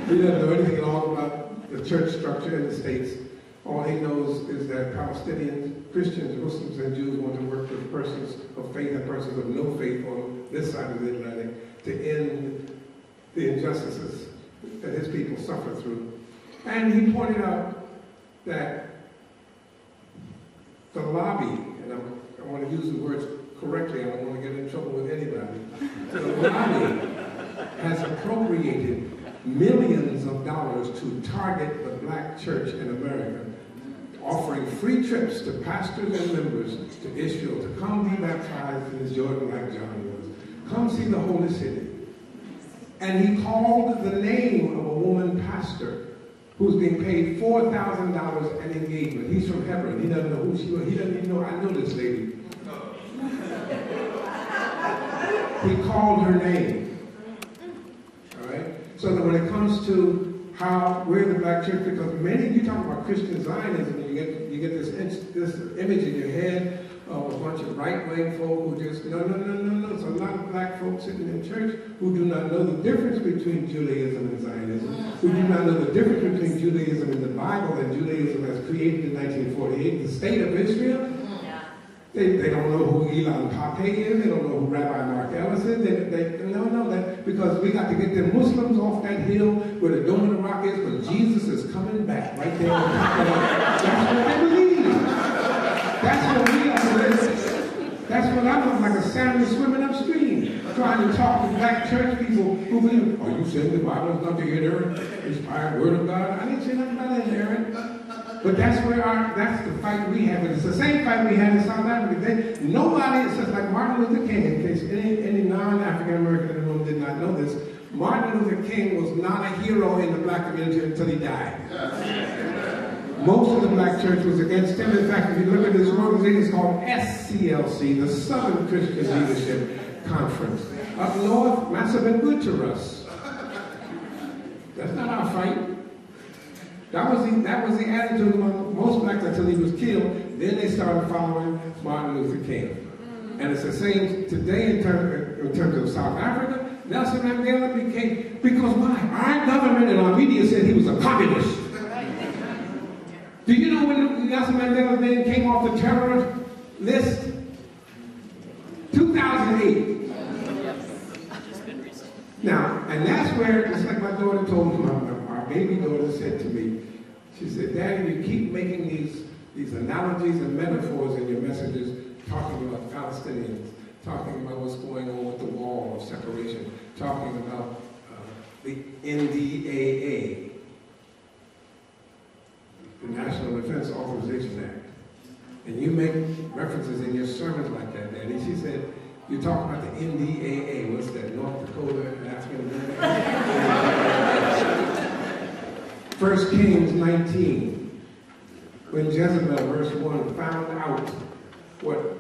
He doesn't know anything at all about the church structure in the States. All he knows is that Palestinian Christians, Muslims, and Jews want to work with persons of faith and persons of no faith on this side of the Atlantic to end the injustices that his people suffer through. And he pointed out that the lobby, and I want to use the words correctly, I don't want to get in trouble with anybody. The lobby has appropriated millions of dollars to target the black church in America, offering free trips to pastors and members to Israel to come be baptized in the Jordan like John was. Come see the holy city. And he called the name of a woman pastor who's being paid $4,000 an engagement. He's from Hebron. He doesn't know who she was. He doesn't even know, I know this lady. He called her name. All right? So that when it comes to where the black church, because many, you talk about Christian Zionism, and you get this image in your head of a bunch of right-wing folk who just, no. It's a lot of black folks sitting in church who do not know the difference between Judaism and Zionism, who do not know the difference between Judaism in the Bible and Judaism as created in 1948, the state of Israel. They don't know who Elon Pape is. They don't know who Rabbi Mark Ellis is. Because we got to get the Muslims off that hill where the Dome of the Rock is, but Jesus is coming back right there. That's what they believe. That's what we are. That's what I look like, a salmon swimming upstream, trying to talk to black church people who believe, are you saying the Bible is not the inspired word of God? I didn't say nothing about that, Aaron. But that's the fight we have. And it's the same fight we had in South Africa. Nobody, it's just like Martin Luther King, in case any non-African American in the room did not know this, Martin Luther King was not a hero in the black community until he died. Most of the black church was against him. In fact, if you look at this organization, it's called SCLC, the Southern Christian Leadership Conference. Up north, must have been good to us. That's not our fight. That was the attitude among most blacks until he was killed. Then they started following Martin Luther King. And it's the same today in terms of South Africa. Nelson Mandela became, because why? Our government and our media said he was a communist. Do you know when Nelson Mandela's name came off the terror list? 2008. Now, and that's where, it's like my daughter told me, our baby daughter said to me, she said, Daddy, you keep making these analogies and metaphors in your messages, talking about Palestinians, talking about what's going on with the wall of separation, talking about the NDAA, the National Defense Authorization Act. And you make references in your sermons like that, Daddy. She said, you talk about the NDAA, what's that, North Dakota African American? 1 Kings 19, when Jezebel, verse 1, found out what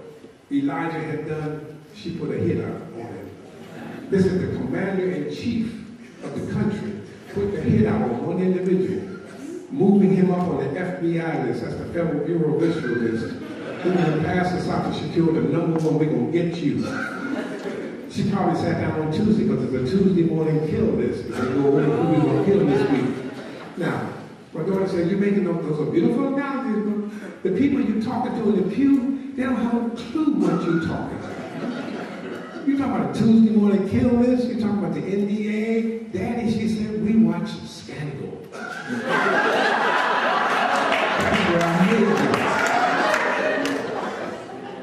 Elijah had done, she put a hit out on him. This is the commander-in-chief of the country, put the hit out on one individual, moving him up on the FBI list, that's the Federal Bureau of Visual list. Then when the pastor sought to secure the number one, we're going to get you. She probably sat down on Tuesday, because it's a Tuesday morning kill list. They go over who we're going to kill this week. Now, my daughter said, you're making those are beautiful analogies, but the people you're talking to in the pew, they don't have a clue what you're talking about. You're talking about a Tuesday morning kill list, you're talking about the NDA. Daddy, she said, we watch Scandal. That's where I hear it.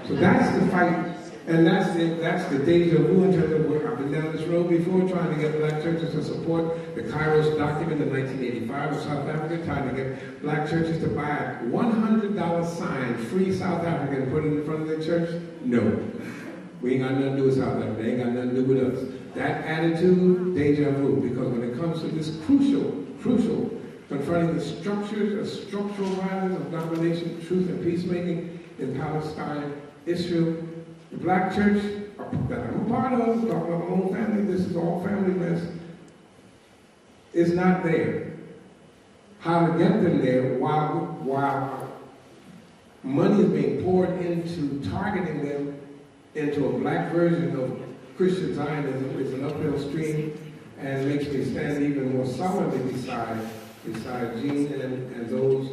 So that's the fight. And that's the deja vu in terms of work. I've been down this road before trying to get black churches to support the Kairos document in 1985 of South Africa, trying to get black churches to buy a $100 sign, free South Africa, and put it in front of their church. No. We ain't got nothing to do with South Africa. They ain't got nothing to do with us. That attitude, deja vu, because when it comes to this crucial, confronting the structures of structural violence of domination, truth, and peacemaking in Palestine, Israel, the black church that I'm a part of, talking about my own family, this is all family mess, is not there. How to get them there while money is being poured into targeting them into a black version of Christian Zionism is an uphill stream, and makes me stand even more solidly beside Gene and those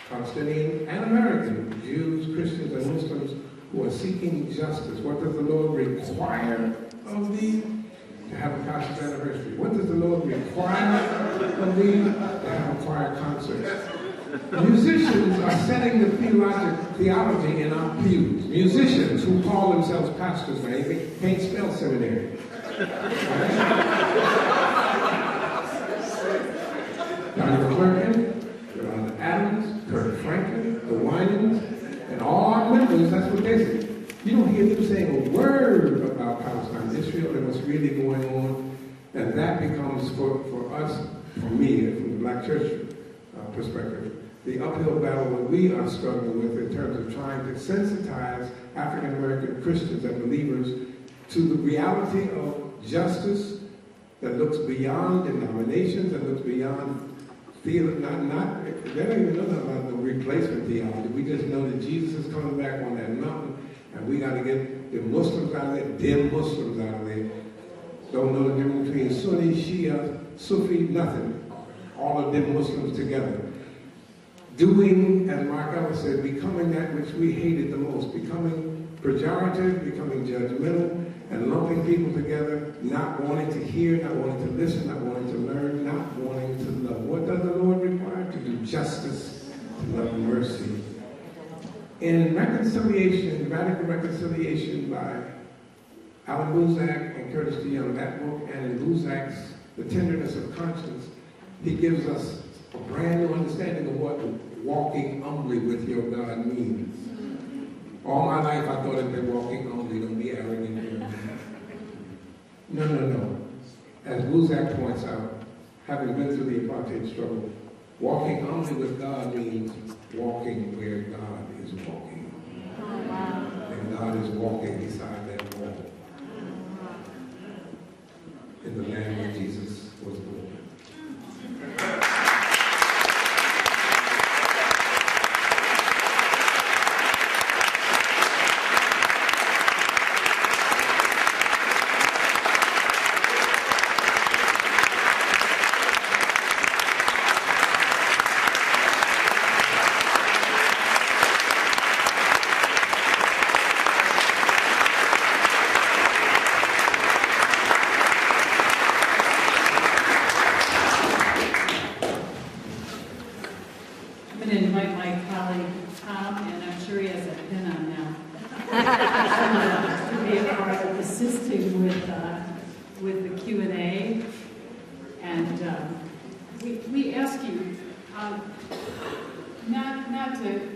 Palestinian and American Jews, Christians, and Muslims who are seeking justice. What does the Lord require of thee? To have a pastor's anniversary. What does the Lord require of thee? To have a choir concert. Musicians are setting studying the theology in our pews. Musicians who call themselves pastors, maybe, can't spell seminary. Johnny McClurkin, Yolanda Adams, Kurt Franklin, the Winans, and all our members, that's what they say. You don't hear them saying a word about Palestine, Israel, and what's really going on. And that becomes, for us, for me, from the Black church perspective, the uphill battle that we are struggling with in terms of trying to sensitize African American Christians and believers to the reality of justice that looks beyond denominations, that looks beyond theology. They don't even know about the replacement theology. We just know that Jesus is coming back on that mountain, and we got to get the Muslims out of there, them Muslims out of there. Don't know the difference between Sunni, Shia, Sufi, nothing. All of them Muslims together. Doing, as Mark Ellis said, becoming that which we hated the most, becoming pejorative, becoming judgmental, and lumping people together, not wanting to hear, not wanting to listen, not wanting to learn, not wanting to love. What does the Lord require? To do justice, to love mercy. In Reconciliation, Radical Reconciliation by Alan Luzak and Curtis DeYoung, that book, and in Luzak's The Tenderness of Conscience, he gives us a brand new understanding of what walking humbly with your God means. All my life I thought it meant walking humbly, don't be arrogant. No. As Luzak points out, having been through the apartheid struggle, walking humbly with God means walking where God is walking. Oh, wow. And God is walking beside that wall. In the land where Jesus was born.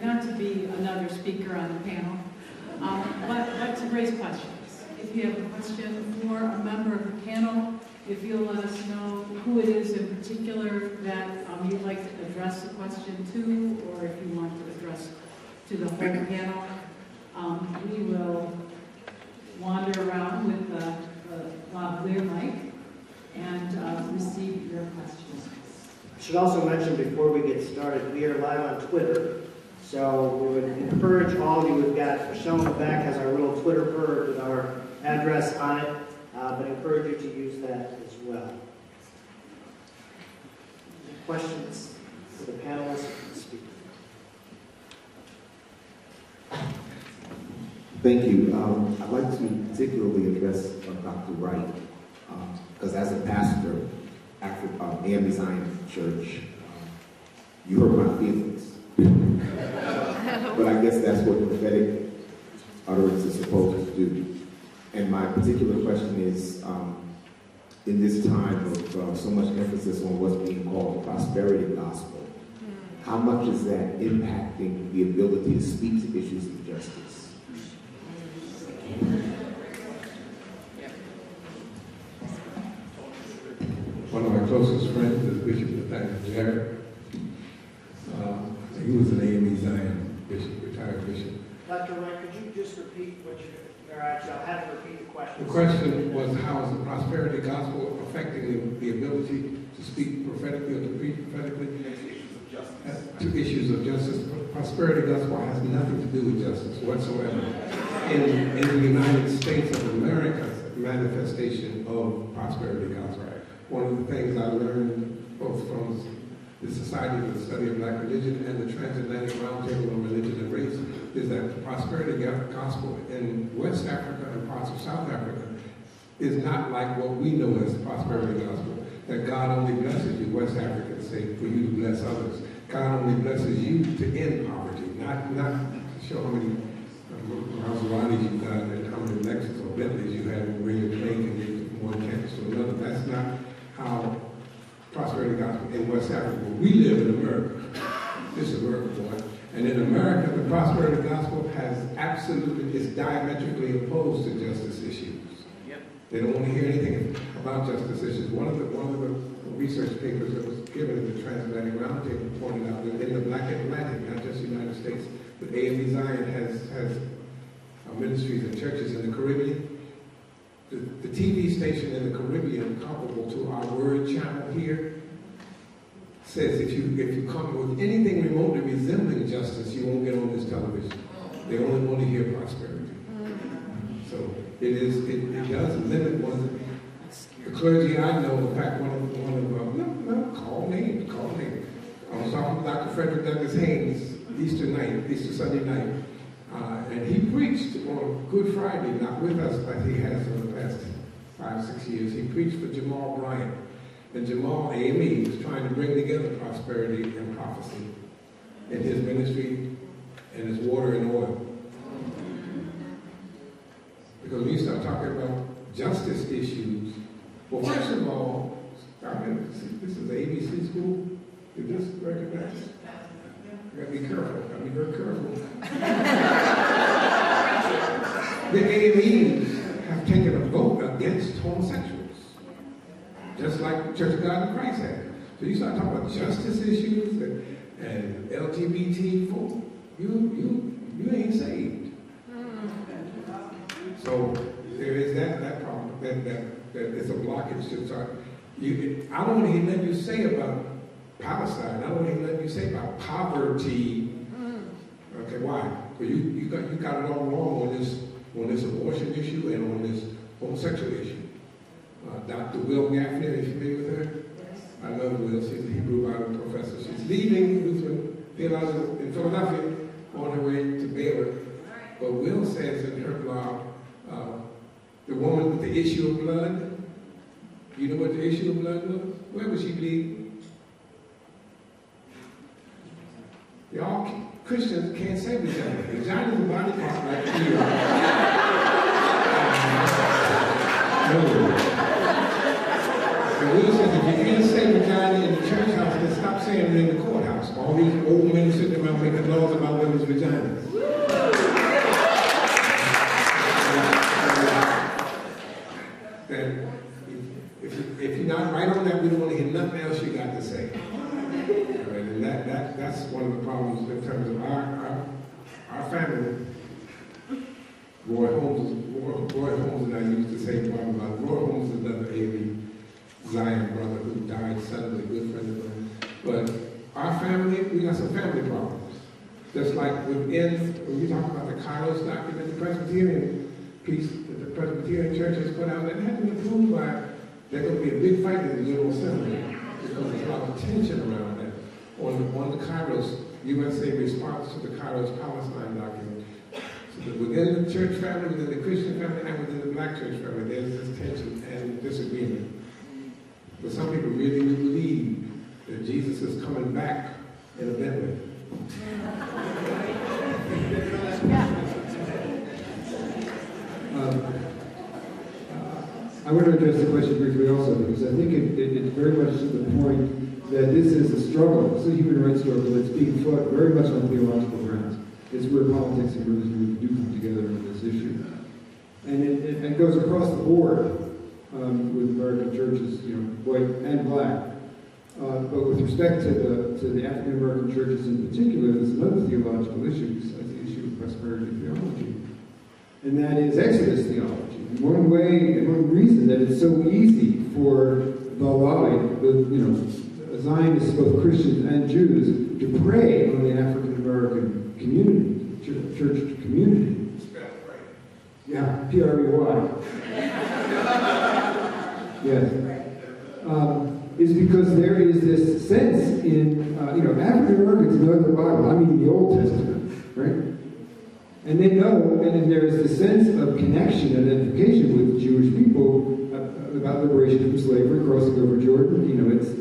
Not to be another speaker on the panel, but to raise questions. If you have a question for a member of the panel, if you'll let us know who it is in particular that you'd like to address the question to, or if you want to address to the whole panel, we will wander around with a lavalier mic and receive your questions. I should also mention before we get started, we are live on Twitter. So we would encourage all of you, we've got Michelle in the back has our little Twitter bird with our address on it, but encourage you to use that as well. Any questions for the panelists and the speaker? Thank you. I'd like to particularly address Dr. Wright, because as a pastor, AME Zion Church, you hurt my feelings. But I guess that's what prophetic utterance is supposed to do. And my particular question is, in this time of so much emphasis on what's being called the prosperity gospel, how much is that impacting the ability to speak to issues of justice? One of my closest friends is Bishop Nathaniel Jarrett. He was an AME Zion bishop, retired bishop. Dr. Wright, could you just repeat what you're actually, I'll have to repeat the question. The question was, how is the prosperity gospel affecting the ability to speak prophetically or to preach prophetically to issues of justice? Prosperity gospel has nothing to do with justice whatsoever. In the United States of America's manifestation of prosperity gospel. One of the things I learned both from the Society for the Study of Black Religion and the Transatlantic Roundtable on Religion and Race is that the prosperity gospel in West Africa and parts of South Africa is not like what we know as the prosperity gospel, that God only blesses you, West Africans say, for you to bless others. God only blesses you to end poverty. property, not to show how many Maseratis you've got and how many Lexus or Bentleys you have and where your plane can get from one campus to another. That's not how prosperity gospel in West Africa. We live in America. This is America, boy. And in America, the prosperity gospel is diametrically opposed to justice issues. Yep. They don't want to hear anything about justice issues. One of the research papers that was given at the Transatlantic Roundtable pointed out that in the Black Atlantic, not just the United States, but AME Zion has ministries and churches in the Caribbean. The TV station in the Caribbean, comparable to our Word channel here, says if you come with anything remotely resembling justice, you won't get on this television. They only want to hear prosperity. So it does limit one. The clergy I know, in fact, call name. I was talking to Dr. Frederick Douglass Haynes Easter Sunday night, and he preached on Good Friday, not with us, but he has for the past 5-6 years. He preached for Jamal Bryant. And Jamal, AME, was trying to bring together prosperity and prophecy in his ministry and his water and oil. Because when you start talking about justice issues, well, first of all, this is the ABC school. Is this recognized? You gotta be careful. Gotta be very careful. The AMEs have taken a vote against homosexuals. Just like the Church of God in Christ had. So you start talking about justice issues and LGBT folk, you ain't saved. So there is that problem, that it's a blockage to start. I don't want to hear nothing you say about Palestine. I don't want to hear nothing you say about poverty. Okay, why? Because you got it all wrong on this abortion issue and on this homosexual issue. Dr. Will Gaffney, are you familiar with her? Yes. I love Will. She's a Hebrew Bible professor. She's leaving Lutheran Theology in Philadelphia on her way to Baylor. But Will says in her blog, the woman with the issue of blood, you know what the issue of blood was? Where was she bleeding? Y'all Christians can't say vagina. Vagina is a body part like here. No. And Will says if you can't say vagina in the church house, then stop saying it in the courthouse. All these old men sitting around making laws about women's vaginas. That if you're not right on that, we don't want to hear nothing else you got to say. Right? And that's one of the problems in terms of our family. Roy Holmes and I used to say about Roy Holmes is another AME Zion brother who died suddenly, good friend of mine. But our family, we got some family problems. Just like when you talk about the Kairos document, the Presbyterian piece that the Presbyterian Church has put out, that hasn't been proved by, there's going to be a big fight in the General Assembly because there's a lot of tension around that. On the Kairos, USA response to the Kairos Palestine document. So that within the church family, within the Christian family, and within the black church family, there's this tension and disagreement. But some people really do believe that Jesus is coming back in a Bentley. I want to address the question briefly also, because I think it's very much to the point that this is a struggle. It's a human rights struggle that's being fought very much on theological grounds. It's where politics and religion do come together on this issue. And it goes across the board with American churches, white and black. But with respect to the African American churches in particular, there's another theological issue besides the issue of prosperity theology. And that is Exodus theology. One reason that it's so easy for the lie, Zionists, both Christians and Jews, to prey on the African American community, church community. Spelled right. Yeah, P-R-E-Y. Yes. Is because there is this sense in, African Americans know the Bible, I mean the Old Testament, right? And they know, and there is this sense of connection and identification with Jewish people about liberation from slavery, crossing over Jordan.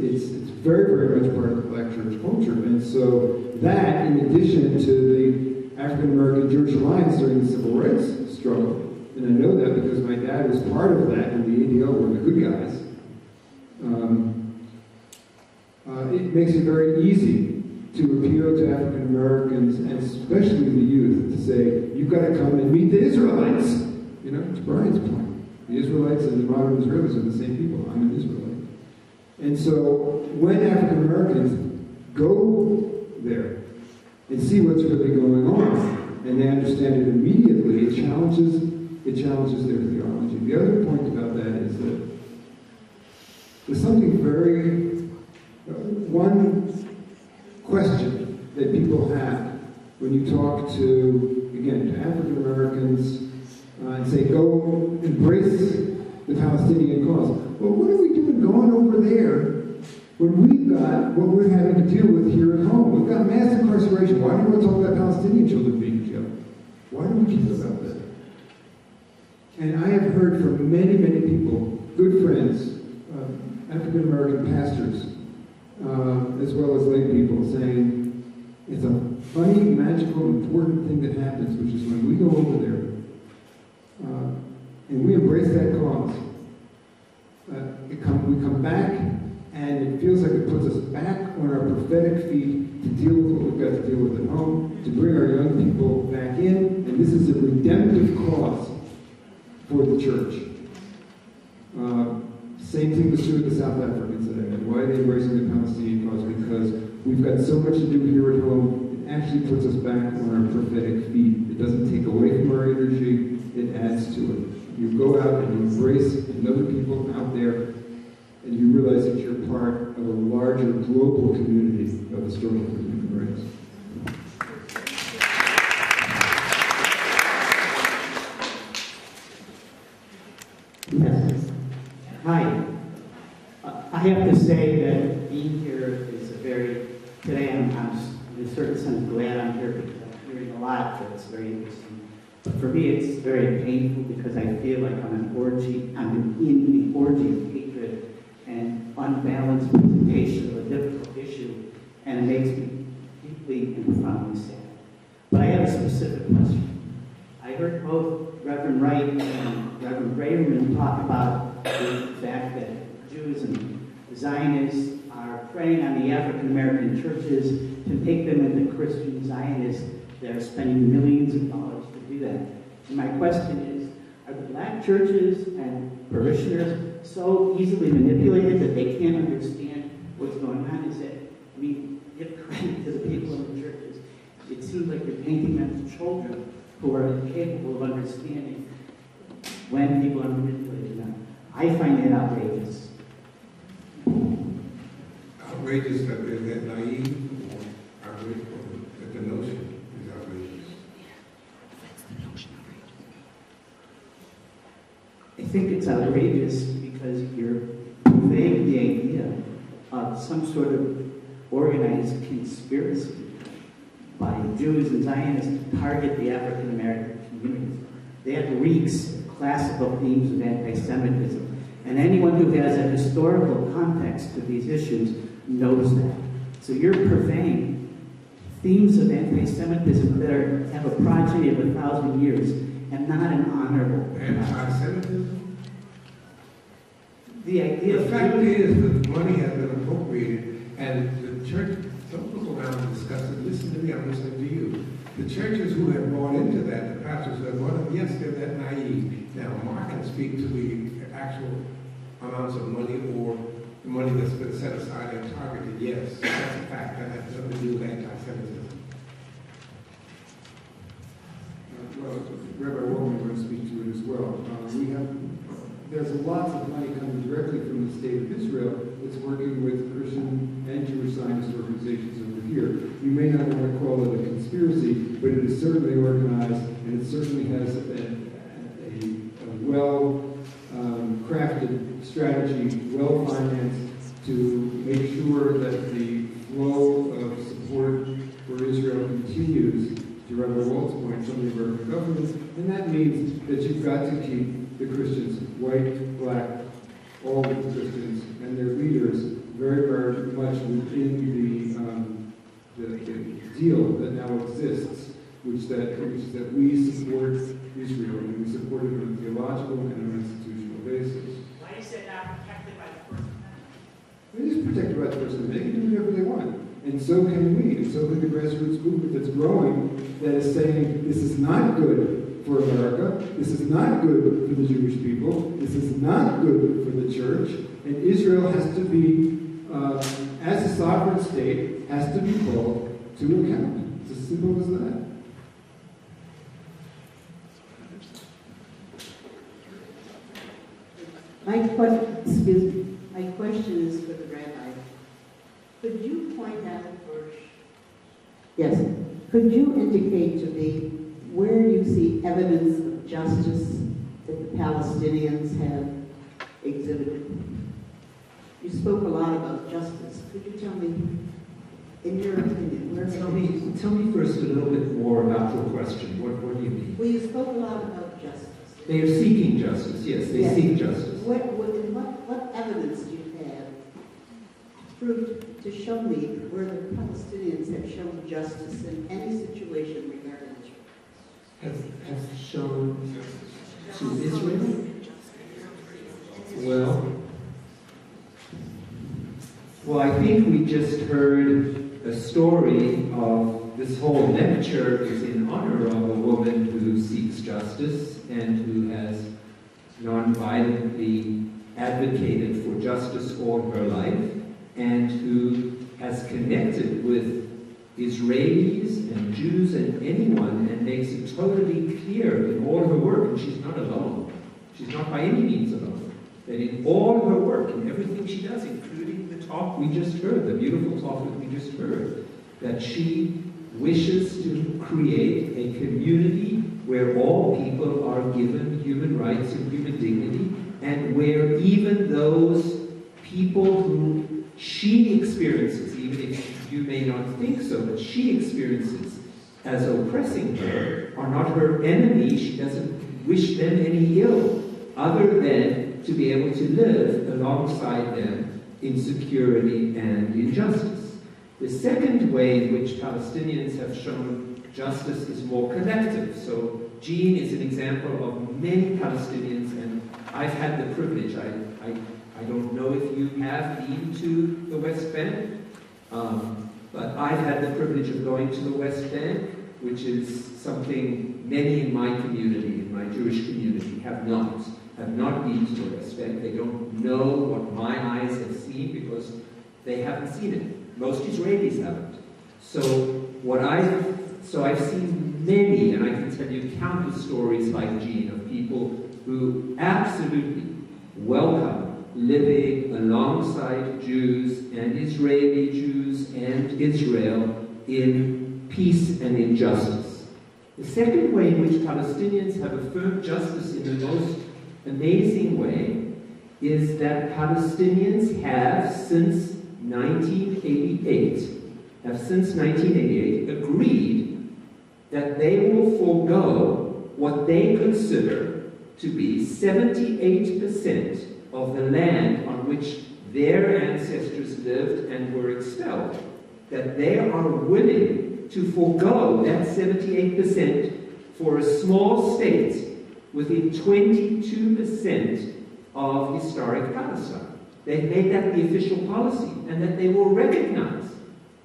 It's very, very much part of the black church culture. And so that, in addition to the African American Jewish Alliance during the Civil Rights struggle, and I know that because my dad was part of that, and the ADL were the good guys, it makes it very easy to appeal to African Americans, and especially the youth, to say, you've got to come and meet the Israelites. You know, it's Brian's point. The Israelites and the modern Israelis are the same people. I'm an Israelite. And so when African Americans go there and see what's really going on, and they understand it immediately, it challenges their theology. The other point about that is that there's something very, one question that people have when you talk to, again, to African Americans and say, go embrace the Palestinian cause. Well, what are we doing going over there when we've got what we're having to deal with here at home? We've got mass incarceration. Why do you want to talk about Palestinian children being jailed? Why do we care about that? And I have heard from many, many people, good friends, African American pastors, as well as lay people, saying it's a funny, magical, important thing that happens, which is when we go over there and we embrace that cause, we come back, and it feels like it puts us back on our prophetic feet to deal with what we've got to deal with at home, to bring our young people back in, and this is a redemptive cause for the church. Same thing was true with the South Africans today. Why are they embracing the Palestinian cause? Because we've got so much to do here at home, it actually puts us back on our prophetic feet. It doesn't take away from our energy, it adds to it. You go out and you embrace another people out there, and you realize that you're part of a larger global community of the struggle for human rights. Yes. Hi. I have to say that being here is today I'm in a certain sense glad I'm here because I'm hearing a lot that's very interesting. But for me it's very painful because I feel like I'm in the orgy of hatred and unbalanced presentation of a difficult issue, and it makes me deeply and profoundly sad. But I have a specific question. I heard both Reverend Wright and Reverend Braverman talk about the fact that Jews and Zionists are preying on the African American churches to make them into Christian Zionists that are spending millions of dollars to do that. And my question is, are the black churches and parishioners so easily manipulated that they can't understand what's going on? Is it, give credit to the people in the churches. It seems like you're painting them as children who are incapable of understanding when people are manipulating them. I find that outrageous. Outrageous that they're that naive, or outrageous that the notion is outrageous. I think it's outrageous because you're conveying the idea of some sort of organized conspiracy by Jews and Zionists to target the African American community. That reeks of classical themes of anti-Semitism. And anyone who has a historical context to these issues knows that. So you're purveying themes of anti-Semitism that have a progeny of 1,000 years and not an honorable. Anti-Semitism? The idea the fact is that money has been appropriated, and the church, don't look around and discuss it. Listen to me, I'm listening to you. The churches who have bought into that, the pastors who have bought into, yes, they're that naive. Now, Mark can speak to the actual amounts of money or the money that's been set aside and targeted. Yes, that's a fact. That has nothing to do with anti-Semitism. Well, Rabbi Wolman will speak to it as well. There's lots of money coming directly from the state of Israel that's working with Christian and Jewish Zionist organizations over here. You may not want to call it a conspiracy, but it is certainly organized, and it certainly has a well-crafted strategy, well-financed, to make sure that the flow of support for Israel continues. To Rabbi Walt's point, from the American government, and that means that you've got to keep the Christians, white, black, all of the Christians, and their leaders very, very much within the deal that now exists, which is that we support Israel, and we support it on a theological and on an institutional basis. Why is it not protected by the First Amendment? It is protected by the First Amendment. They can do whatever they want. And so can we. And so can the grassroots movement that's growing, that is saying, this is not good for America. This is not good for the Jewish people. This is not good for the church. And Israel has to be, as a sovereign state, has to be called to account. It's as simple as that. My question is for the rabbi. Could you point out first? Yes. Could you indicate to me where you see evidence of justice that the Palestinians have exhibited? You spoke a lot about justice. Could you tell me, in your opinion, where? Tell me first a little bit more about your question. What do you mean? Well, you spoke a lot about justice. They are seeking justice. Yes, they seek justice. What evidence do you have to show me where the Palestinians have shown justice in any situation regarding Israel? Have shown to Israel? Well, I think we just heard a story of this whole lecture is in honor of a woman who seeks justice and who has non-violently advocated for justice all her life and who has connected with Israelis and Jews and anyone and makes it totally clear in all her work, and she's not alone. She's not by any means alone. That in all her work, in everything she does, including the talk we just heard, the beautiful talk that we just heard, that she wishes to create a community where all people are given human rights and human dignity, and where even those people who she experiences, even if you may not think so, but she experiences as oppressing her, are not her enemy. She doesn't wish them any ill, other than to be able to live alongside them in security and in justice. The second way in which Palestinians have shown justice is more collective. So Jean is an example of many Palestinians, and I've had the privilege, I don't know if you have been to the West Bank, but I've had the privilege of going to the West Bank, which is something many in my community, in my Jewish community, have not been to the West Bank. They don't know what my eyes have seen because they haven't seen it. Most Israelis haven't. So I've seen many, and I can tell you countless stories like Jean, of people who absolutely welcome living alongside Jews and Israeli Jews and Israel in peace and in justice. The second way in which Palestinians have affirmed justice in the most amazing way is that Palestinians have since 1988 agreed that they will forego what they consider to be 78% of the land on which their ancestors lived and were expelled. That they are willing to forego that 78% for a small state within 22% of historic Palestine. They've made that the official policy, and that they will recognize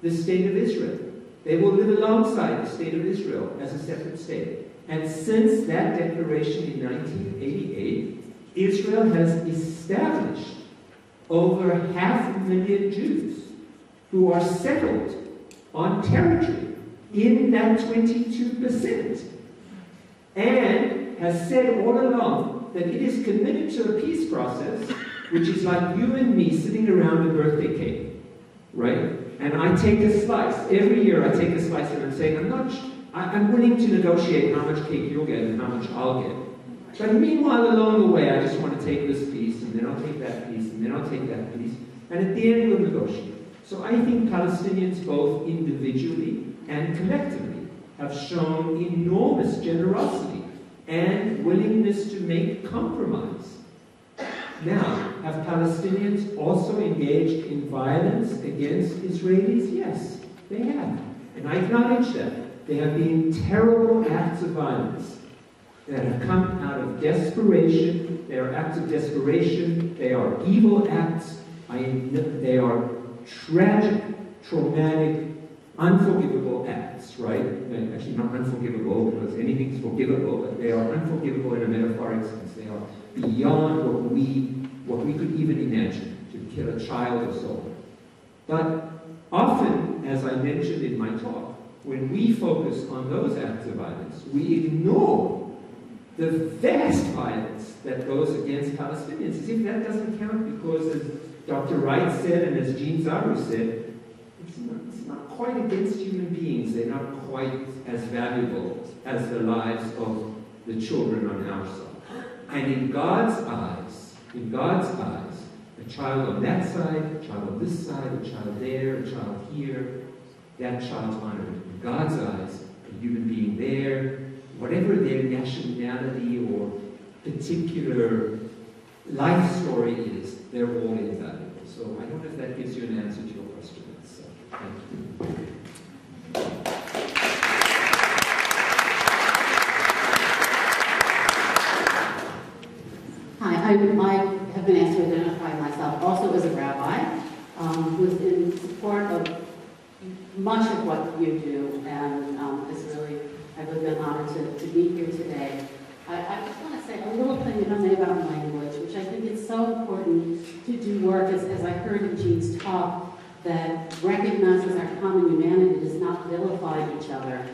the state of Israel. They will live alongside the state of Israel as a separate state. And since that declaration in 1988, Israel has established over 500,000 Jews who are settled on territory in that 22%, and has said all along that it is committed to a peace process, which is like you and me sitting around a birthday cake, right? And I take a slice. Every year I take a slice, and I'm saying, I'm willing to negotiate how much cake you'll get and how much I'll get. But meanwhile, along the way, I just want to take this piece, and then I'll take that piece, and then I'll take that piece. And at the end, we'll negotiate. So I think Palestinians, both individually and collectively, have shown enormous generosity and willingness to make compromise Now, have Palestinians also engaged in violence against Israelis? Yes, they have. And I acknowledge that. There have been terrible acts of violence that have come out of desperation. They are acts of desperation. They are evil acts. They are tragic, traumatic, unforgivable acts, right? Actually, not unforgivable, because anything's forgivable, but they are unforgivable in a metaphoric sense. They are beyond what we could even imagine, to kill a child or so. But often, as I mentioned in my talk, when we focus on those acts of violence, we ignore the vast violence that goes against Palestinians, as if that doesn't count, because as Dr. Wright said, and as Jean Zaru said, it's not quite against human beings. They're not quite as valuable as the lives of the children on our side. And in God's eyes, a child on that side, a child on this side, a child there, a child here, that child's honored. In God's eyes, a human being there, whatever their nationality or particular life story is, they're all invaluable. So I don't know if that gives you an answer to your question. So, thank you. Hi, I have been asked to identify myself also as a rabbi who's in support of much of what you do, and I've really been honored to be here today. I just want to say a little thing, if I may, about language, which I think is so important to do work, as I heard in Jean's talk, that recognizes our common humanity, does not vilify each other.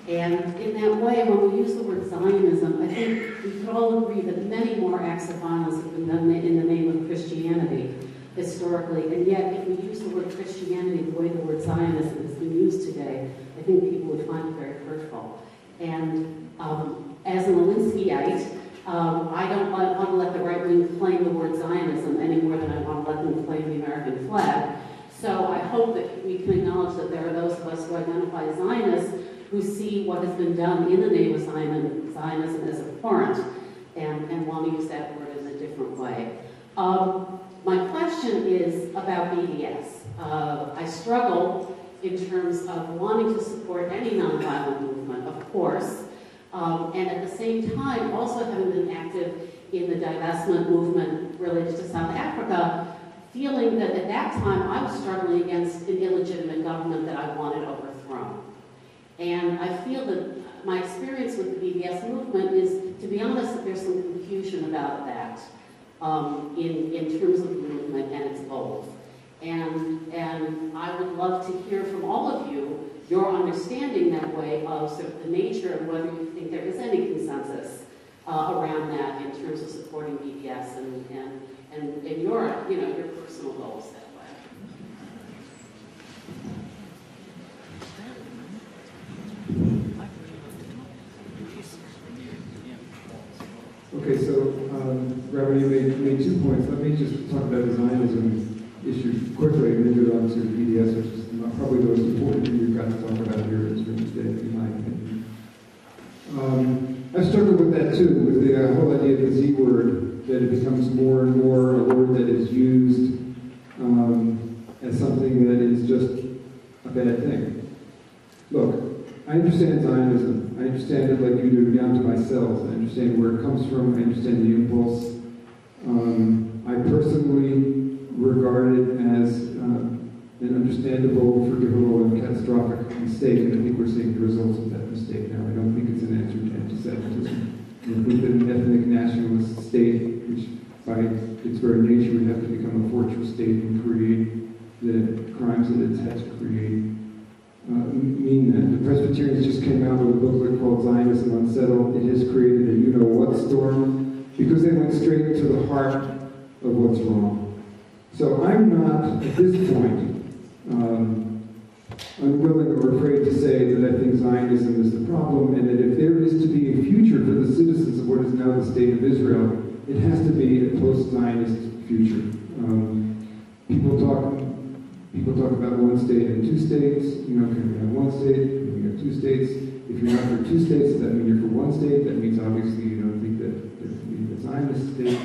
And in that way, when we use the word Zionism, I think we could all agree that many more acts of violence have been done in the name of Christianity historically. And yet, if we use the word Christianity the way the word Zionism has been used today, I think people would find it very hurtful. And as an Alinskyite, I don't want to let the right wing claim the word Zionism any more than I want to let them claim the American flag. So I hope that we can acknowledge that there are those of us who identify as Zionists who see what has been done in the name of Zionism as abhorrent and want to use that word in a different way. My question is about BDS. I struggle in terms of wanting to support any nonviolent movement, of course, and at the same time also having been active in the divestment movement related to South Africa, feeling that at that time I was struggling against an illegitimate government that I wanted overthrown. And I feel that my experience with the BDS movement is, to be honest, that there's some confusion about that in terms of the movement and its goals. And I would love to hear from all of you your understanding that way of sort of the nature and whether you think there is any consensus around that in terms of supporting BDS and your personal goals that way. Okay, so Rabbi, you made 2 points. Let me just talk about the Zionism issue quickly and then go on to BDS, which is probably the most important thing you've got to talk about here in this room today, in my opinion. I've struggled with that too, with the whole idea of the Z word, that it becomes more and more a word that is used as something that is just a bad thing. Look, I understand Zionism. I understand it like you do, down to my cells. I understand where it comes from. I understand the impulse. I personally regard it as an understandable, forgivable, and catastrophic mistake, and I think we're seeing the results of that mistake now. I don't think it's an answer to anti-Semitism. Within an ethnic nationalist state, which by its very nature would have to become a fortress state and create the crimes that it's had to create, mean that. The Presbyterians just came out with a booklet called Zionism Unsettled. It has created a you-know-what storm because they went straight to the heart of what's wrong. So I'm not, at this point, unwilling or afraid to say that I think Zionism is the problem, and that if there is to be a future for the citizens of what is now the State of Israel, it has to be a post-Zionist future. People talk about one state and two states. Can we have one state? Can we have two states? If you're not for two states, does that mean you're for one state? That means obviously you don't think that there can be a Zionist state.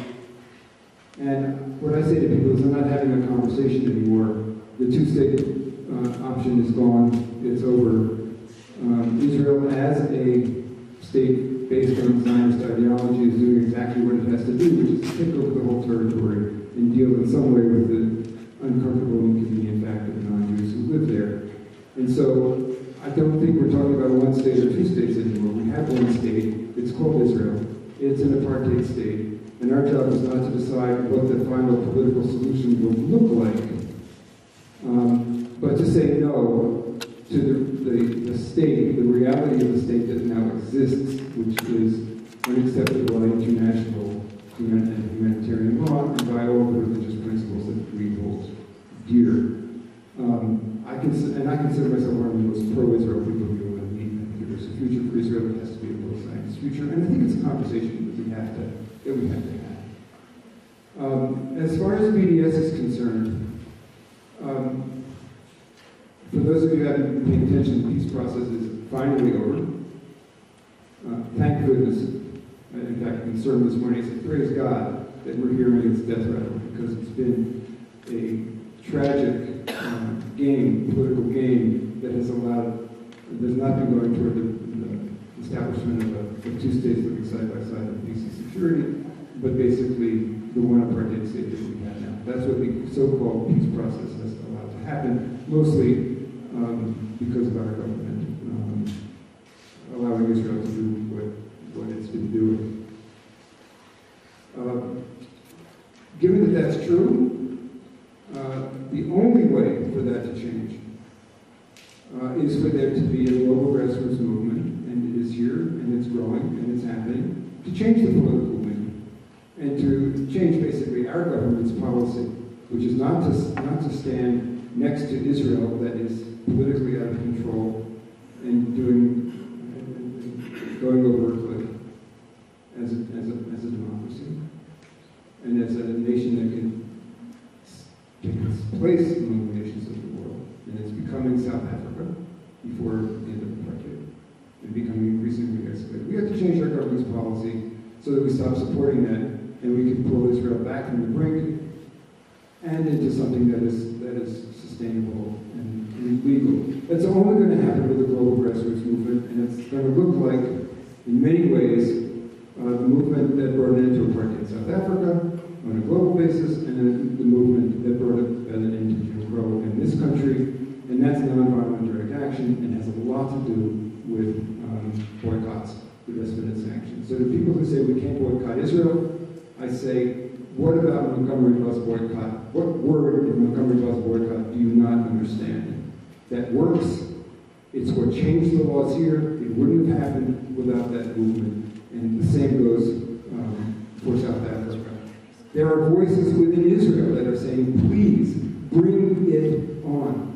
And what I say to people is I'm not having a conversation anymore. The two-state option is gone. It's over. Israel as a state based on Zionist ideology is doing exactly what it has to do, which is take over the whole territory and deal in some way with the uncomfortable and inconvenient fact of the non-Jews who live there. And so I don't think we're talking about one state or two states anymore. We have one state. It's called Israel. It's an apartheid state. And our job is not to decide what the final political solution will look like, but to say no to the state, the reality of the state that now exists, which is unacceptable by international humanitarian law and by all the religious principles that we hold dear. I consider myself one of the most pro-Israel people you will meet. I think there's a future for Israel. It has to be a pro-Zionist future, and I think it's a conversation that we have to have. As far as BDS is concerned, for those of you who haven't been paying attention, the peace process is finally over. Thank goodness. In fact, the sermon this morning said, praise God that we're hearing its death rattle, because it's been a tragic political game that has not been going toward the establishment of two states living side by side in peace and security, but basically the one apartheid state that we have now. That's what the so-called peace process has allowed to happen, mostly because of our government allowing Israel to do what it's been doing. Given that that's true, the only way for that to change is for there to be a global grassroots movement, and it is here, and it's growing, and it's happening, to change the political wind, and to change basically our government's policy, which is not to stand next to Israel that is politically out of control and going over a cliff as a democracy, and as a nation that can take its place among the nations of the world. And it's becoming South Africa before the end of apartheid, and becoming increasingly isolated. We have to change our government's policy so that we stop supporting that, and we can pull Israel back from the brink and into something that is sustainable and legal. That's only going to happen with a global grassroots movement, and it's going to look like, in many ways, the movement that brought an end to apartheid in South Africa on a global basis, and then the movement that brought an end to Jim Crow in this country, and that's nonviolent direct action, and has a lot to do with boycotts, divestment and sanctions. So to people who say we can't boycott Israel, I say, what about Montgomery bus boycott? What word in Montgomery bus boycott do you not understand? That works. It's what changed the laws here. It wouldn't have happened without that movement. And the same goes for South Africa. There are voices within Israel that are saying, please, bring it on.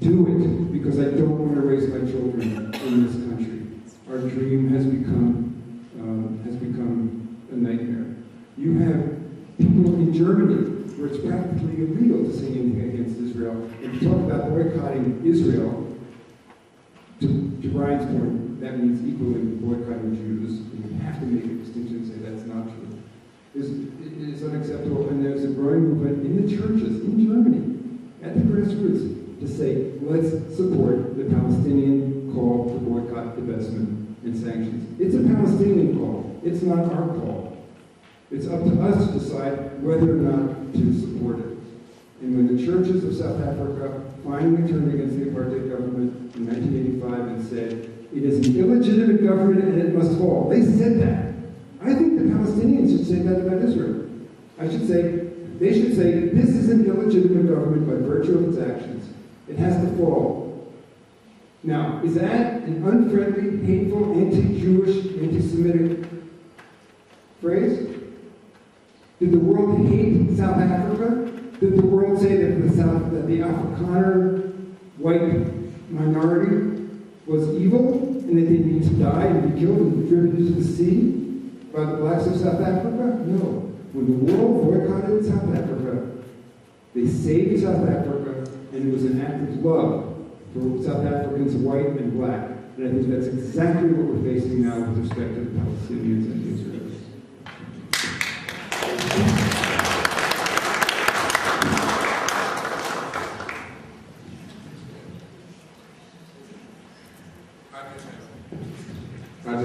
Do it, because I don't want to raise my children in this country. Our dream has become a nightmare. You have people in Germany where it's practically illegal to say anything against Israel. And to talk about boycotting Israel, to Brian's point, that means equally boycotting Jews. And you have to make a distinction and say that's not true. It is unacceptable, and there's a growing movement in the churches in Germany, at the grassroots, to say, let's support the Palestinian call to boycott, divestment, and sanctions. It's a Palestinian call. It's not our call. It's up to us to decide whether or not to support it. And when the churches of South Africa finally turned against the apartheid government in 1985 and said, it is an illegitimate government and it must fall, they said that. I think the Palestinians should say that about Israel. They should say, this is an illegitimate government by virtue of its actions. It has to fall. Now, is that an unfriendly, hateful, anti-Jewish, anti-Semitic phrase? Did the world hate South Africa? Did the world say that the Afrikaner white minority was evil and that they needed to die and be killed and driven into the sea by the blacks of South Africa? No. When the world boycotted South Africa, they saved South Africa, and it was an act of love for South Africans, white and black. And I think that's exactly what we're facing now with respect to the Palestinians and the Israelis.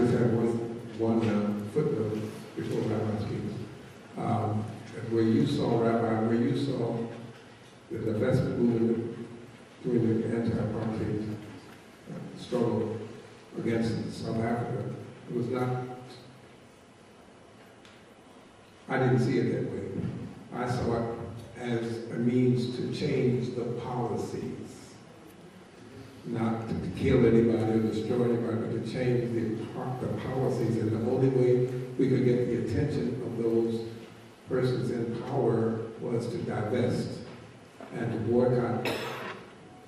just have one footnote before Rabbi speaks. Where you saw, Rabbi, where you saw the divestment movement during the anti-apartheid struggle against South Africa, it was not, I didn't see it that way. I saw it as a means to change the policies, not to kill anybody or destroy anybody, but to change the policies. And the only way we could get the attention of those persons in power was to divest and to boycott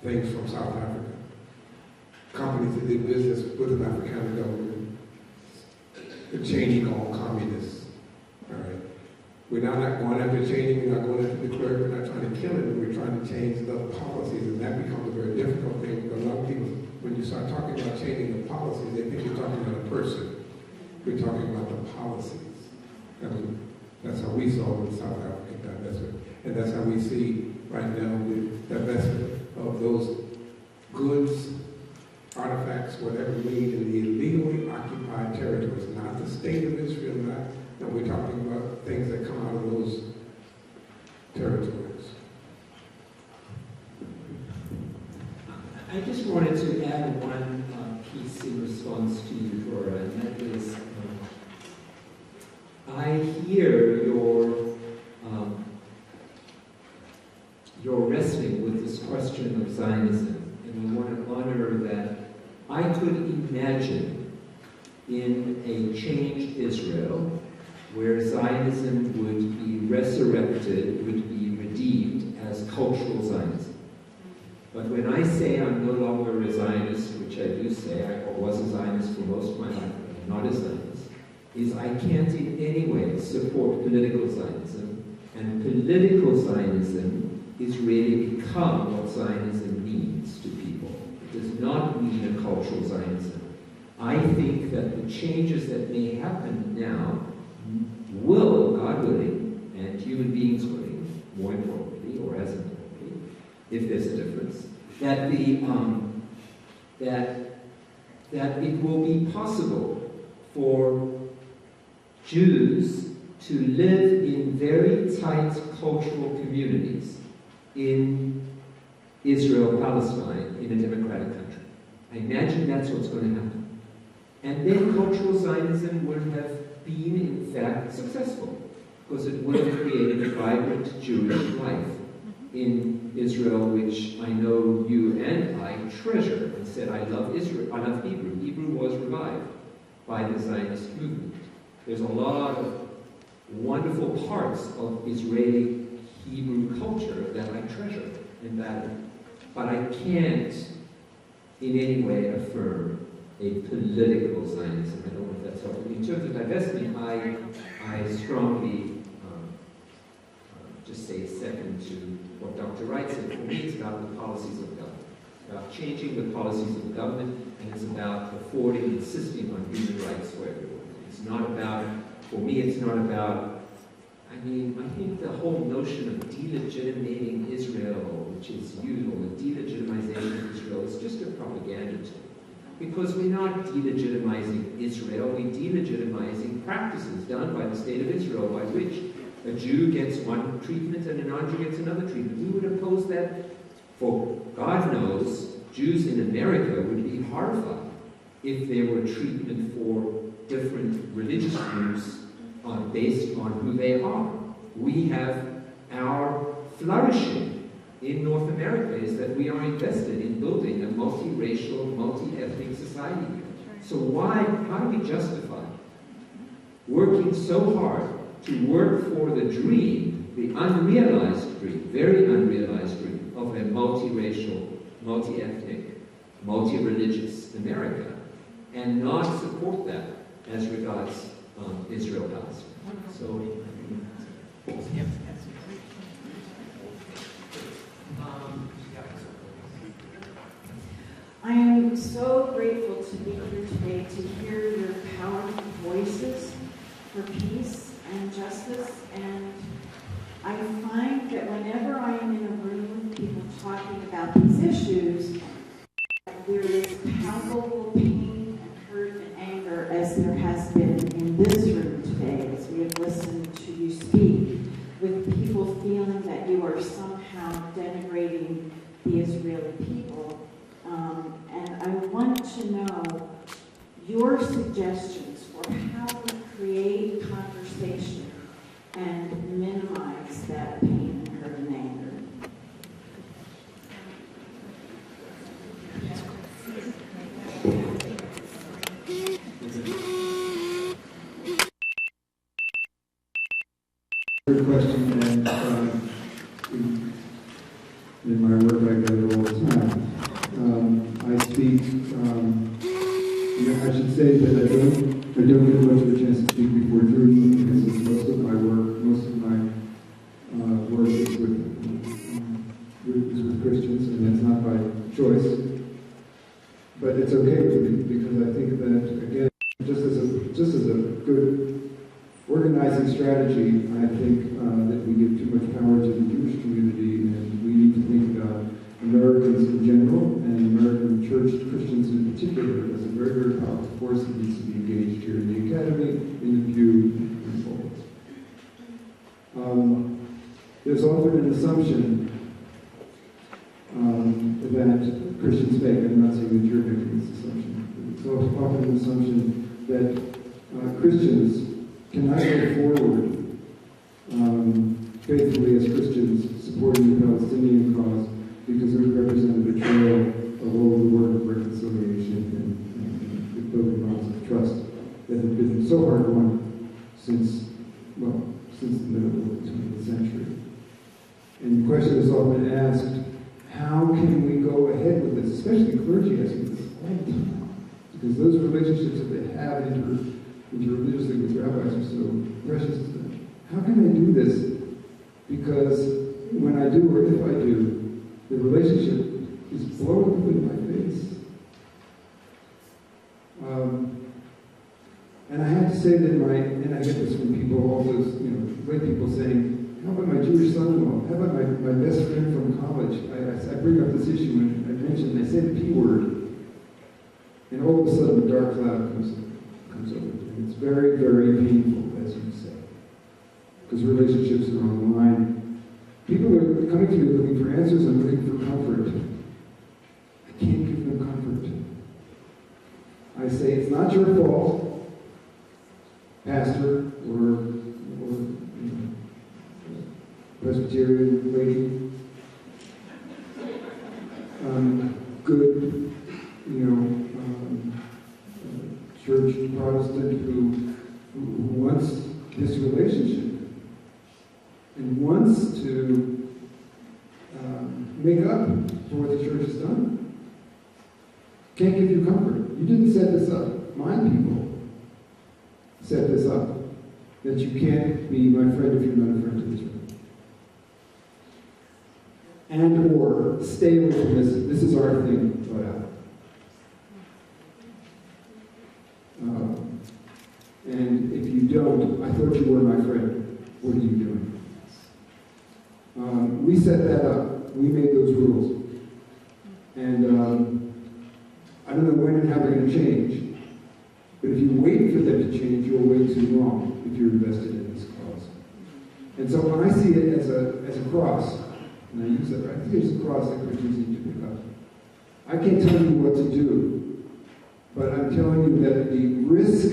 things from South Africa. Companies that did business with an African government, the changing all communists. All right. We're now not going after changing, we're not going after the clerk, we're not trying to kill it, we're trying to change the policies, and that becomes a very difficult thing because a lot of people, when you start talking about changing the policies, they think you're talking about a person. We're talking about the policies. That's how we saw the South African divestment. And that's how we see right now the divestment of those goods, artifacts, whatever we need in the illegally occupied territories, not the state of Israel, no, we're talking about things that come out of those territories. I just wanted to add one piece in response to you, Dora, and that is, I hear your wrestling with this question of Zionism, and I want to honor that. I could imagine in a changed Israel where Zionism would be resurrected, would be redeemed as cultural Zionism. But when I say I'm no longer a Zionist, which I do say, I was a Zionist for most of my life, but I'm not a Zionist, is I can't in any way support political Zionism, and political Zionism is really become what Zionism means to people. It does not mean a cultural Zionism. I think that the changes that may happen now will, God willing, and human beings willing, more importantly, or as importantly, if there's a difference, that that it will be possible for Jews to live in very tight cultural communities in Israel, Palestine, in a democratic country. I imagine that's what's going to happen. And then cultural Zionism would have been, in fact, successful, because it would have created a vibrant Jewish life in Israel, which I know you and I treasure, and said, I love Israel, I love Hebrew. Hebrew was revived by the Zionist movement. There's a lot of wonderful parts of Israeli Hebrew culture that I treasure and value, but I can't in any way affirm a political Zionism. I don't know if that's helpful. In terms of divestment, I strongly just say second to what Dr. Wright said. For me, it's about the policies of government. It's about changing the policies of the government, and it's about affording, insisting on human rights for everyone. It's not about, for me, it's not about, I think the whole notion of delegitimating Israel, which is used, or the delegitimization of Israel, is just a propaganda tool. Because we're not delegitimizing Israel, we're delegitimizing practices done by the state of Israel, by which a Jew gets one treatment and a non-Jew gets another treatment. We would oppose that, for God knows, Jews in America would be horrified if there were treatment for different religious groups based on who they are. We have our flourishing in North America is that we are invested in building a multiracial, multi-ethnic society. So how do we justify working so hard to work for the dream, the unrealized dream, very unrealized dream of a multiracial, multi-ethnic, multi-religious America, and not support that as regards Israel Palestine? So, I am so grateful to be here today to hear your powerful voices for peace and justice, and I find that whenever I am in a room with people talking about these issues, there is palpable pain and hurt and anger as there has been in this room today as we have listened to you speak, with people feeling that you are somehow denigrating the Israeli people. And I want to know your suggestions for how we create conversation and minimize that pain and hurt and anger. Good question, and in my work I get it all the time. I speak, I should say that I don't get much of a chance to speak before Jews because most of my work is with Christians, and that's not by choice. But it's okay with me because I think that, again, just as a good organizing strategy, I think that we give too much power to the Jewish community, and we need to think about Americans in general and American church Christians in particular as a very, very powerful force that needs to be engaged here in the academy, in the pew, and forward. There's often an assumption that Christians make. I'm not saying that you're making this assumption. It's often an assumption that Christians cannot go forward faithfully as Christians supporting the Palestinian cause because it would represent a betrayal of all the work of reconciliation and building bonds of trust that have been so hard won since the middle of the 20th century. And the question is often asked, how can we go ahead with this? Especially clergy asking this all the time, because those relationships that they have interreligiously with rabbis are so precious to them. How can I do this? Because when I do, or if I do, the relationship is blowing up in my face. And I have to say that and I get this from people, all those, lay people saying, how about my Jewish son-in-law? How about my best friend from college? I bring up this issue and I say the P word, and all of a sudden a dark cloud comes over. And it's very, very painful, as you say, because relationships are on the line. People are coming to me looking for answers and looking for comfort. I can't give them comfort. I say, it's not your fault, pastor or Presbyterian lady, good, church Protestant who wants this relationship and wants to make up for what the church has done. Can't give you comfort. You didn't set this up. My people set this up. That you can't be my friend if you're not a friend to Israel. And or stay away from this. This is our thing. And if you don't, I thought you were my friend. What are you doing? We set that up. We made those rules. And I don't know when and how they're going to change. But if you wait for them to change, you'll wait too long if you're invested in this cause. And so I see it as a cross. And I use that right. I think it's a cross that Christians need to pick up. I can't tell you what to do, but I'm telling you that the risk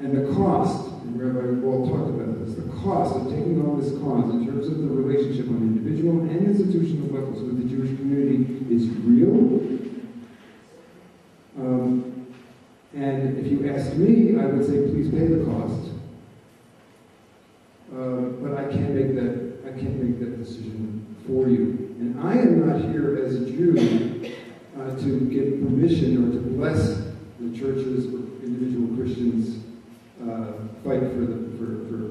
and the cost, and Rabbi Wall talked about this, the cost of taking on this cause in terms of the relationship on individual and institutional levels with the Jewish community is real. And if you ask me, I would say please pay the cost. But I can't make that decision for you. And I am not here as a Jew to get permission or to bless the churches or individual Christians fight for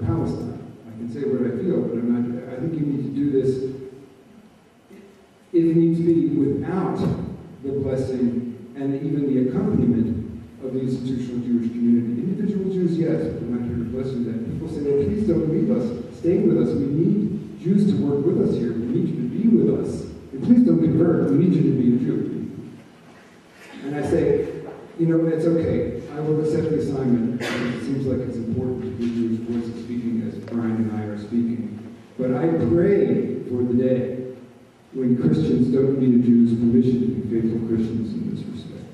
Palestine. I can say what I feel, but I'm not. I think you need to do this, if it needs to be, without the blessing and even the accompaniment of the institutional Jewish community. Individual Jews, yes, but I'm not here to bless you that. People say, well, please don't leave us. Stay with us. We need Jews to work with us here. We need you to be with us. And please don't convert. We need you to be a Jew. And I say, it's okay. I will accept this seems like it's important to hear Jewish voices speaking as Brian and I are speaking. But I pray for the day when Christians don't need a Jew's permission to be faithful Christians in this respect.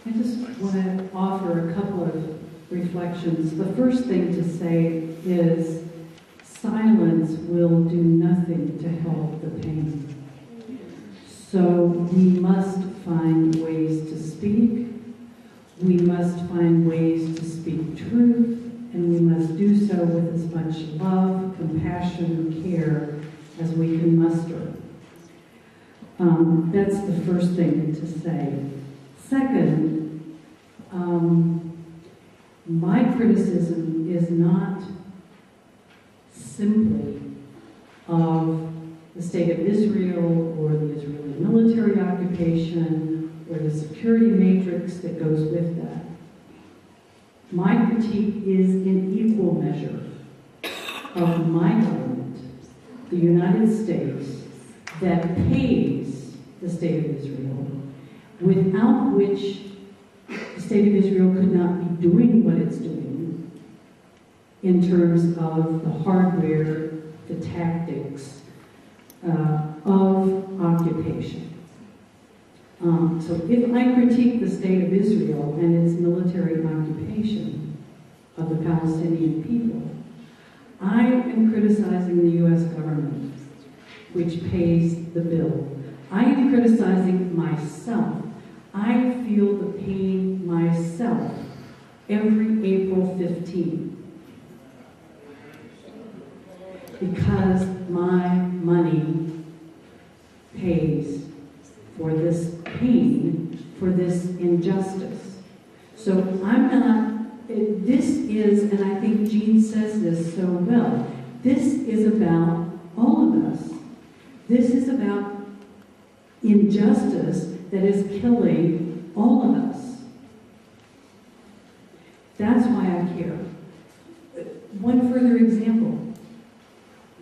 I just want to offer a couple of reflections. The first thing to say is silence will do nothing to help the pain. So we must find ways to speak. We must find ways to speak truth, and we must do so with as much love, compassion, and care as we can muster. That's the first thing to say. Second, my criticism is not simply of the state of Israel or the Israeli military occupation or the security matrix that goes with that. My critique is in equal measure of my government, the United States, that pays the state of Israel, without which the state of Israel could not be doing what it's doing in terms of the hardware, the tactics of occupation. So if I critique the state of Israel and its military occupation of the Palestinian people, I am criticizing the U.S. government, which pays the bill. I am criticizing myself. I feel the pain myself every April 15th because my money pays for this pain, for this injustice. So I'm not, this is, and I think Jean says this so well, this is about all of us. This is about injustice that is killing all of us. That's why I care. One further example.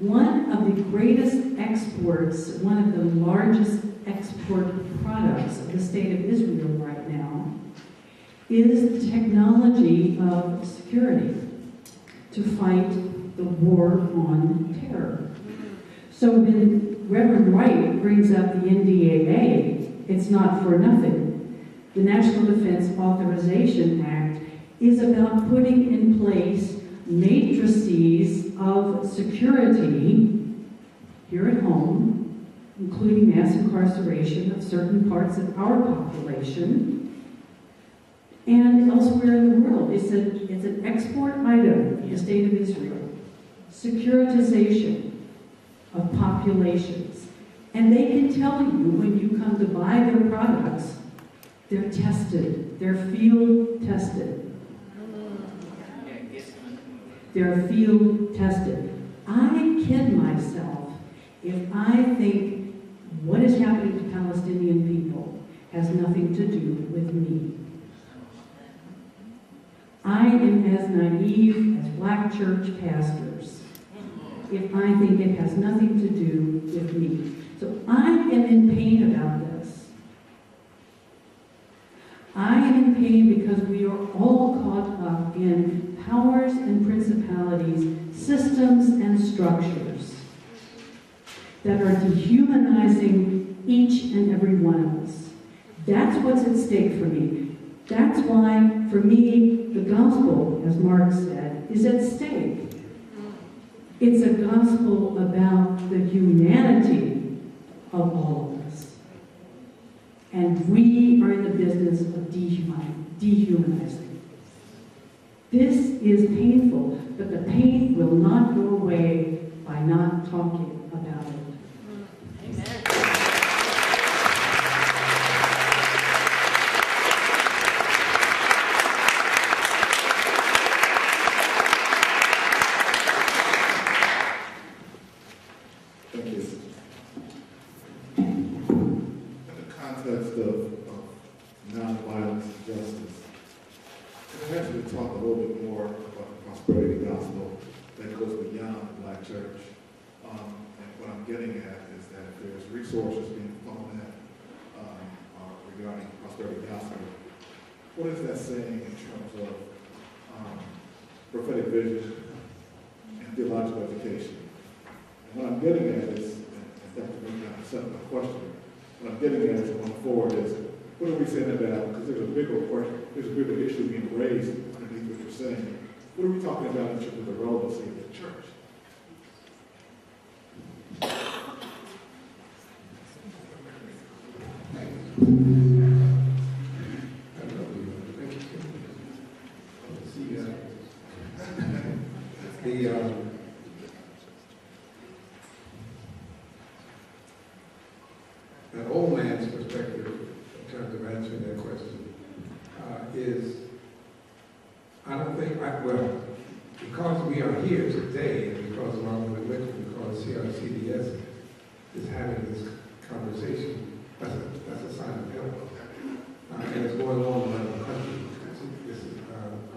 One of the greatest exports, one of the largest export products of the state of Israel right now is the technology of security to fight the war on terror. So when Reverend Wright brings up the NDAA, it's not for nothing. The National Defense Authorization Act is about putting in place matrices of security here at home, including mass incarceration of certain parts of our population, and elsewhere in the world. It's an export item in the state of Israel. Securitization of populations. And they can tell you when you come to buy their products, they're tested. They're field tested. They're field tested. I kid myself if I think what is happening to Palestinian people has nothing to do with me. I am as naive as black church pastors if I think it has nothing to do with me. So I am in pain about this. I am in pain because we are all caught up in powers and principalities, systems and structures that are dehumanizing each and every one of us. That's what's at stake for me. That's why, for me, the gospel, as Mark said, is at stake. It's a gospel about the humanity of all of us. And we are in the business of dehumanizing. This is painful, but the pain will not go away by not talking about it. Amen. Thank you. In the context of nonviolence and justice, can I actually talk a little bit more about the prosperity gospel that goes beyond the Black church? And what I'm getting at is that if there's resources being thrown at regarding prosperity gospel, what is that saying in terms of prophetic vision and theological education? And what I'm getting at is, and Dr. Brown set up a question, what I'm getting at is going forward is, what are we saying about, because there's a bigger question, there's a bigger issue being raised underneath what you're saying. What are we talking about in terms of the relevancy of the church? The old man's perspective, in terms of answering that question, is, I don't think, well, because we are here today, and because of our religion, because CRCDS is having this conversation, that's a sign of help. And it's going on around the country.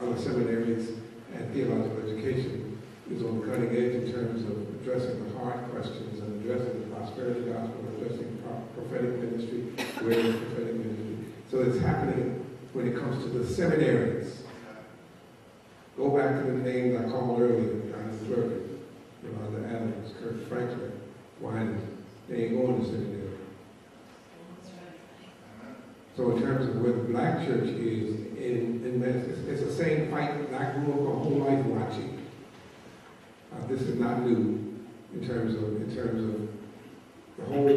Other seminaries and theological education is on the cutting edge in terms of addressing the hard questions and addressing the prosperity gospel, addressing prophetic ministry, where is prophetic ministry. So it's happening when it comes to the seminaries. Go back to the names I called earlier, John Clerkin, Yolanda Adams, Kirk Franklin, Winan. They ain't going to seminary. So in terms of where the black church is in Memphis, it's the same fight that I grew up my whole life watching. This is not new in terms of the whole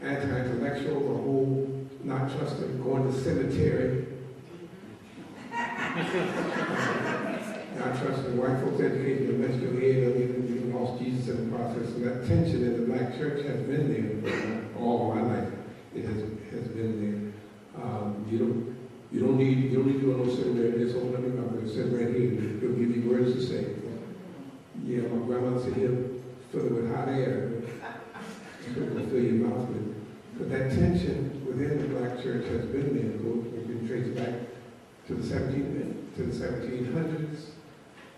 anti-intellectual, the whole not trusting, going to cemetery, not trusting white folks' education, to mess your head up, you lost Jesus in the process. So that tension in the black church has been there for all my life. It has been there. You don't need to go to no seminary. Just hold up your mouth and sit right here. He'll give you words to say. Yeah, my grandmother said he'll fill it with hot air. He'll fill your mouth with. But that tension within the black church has been there. It can trace back to the 1700s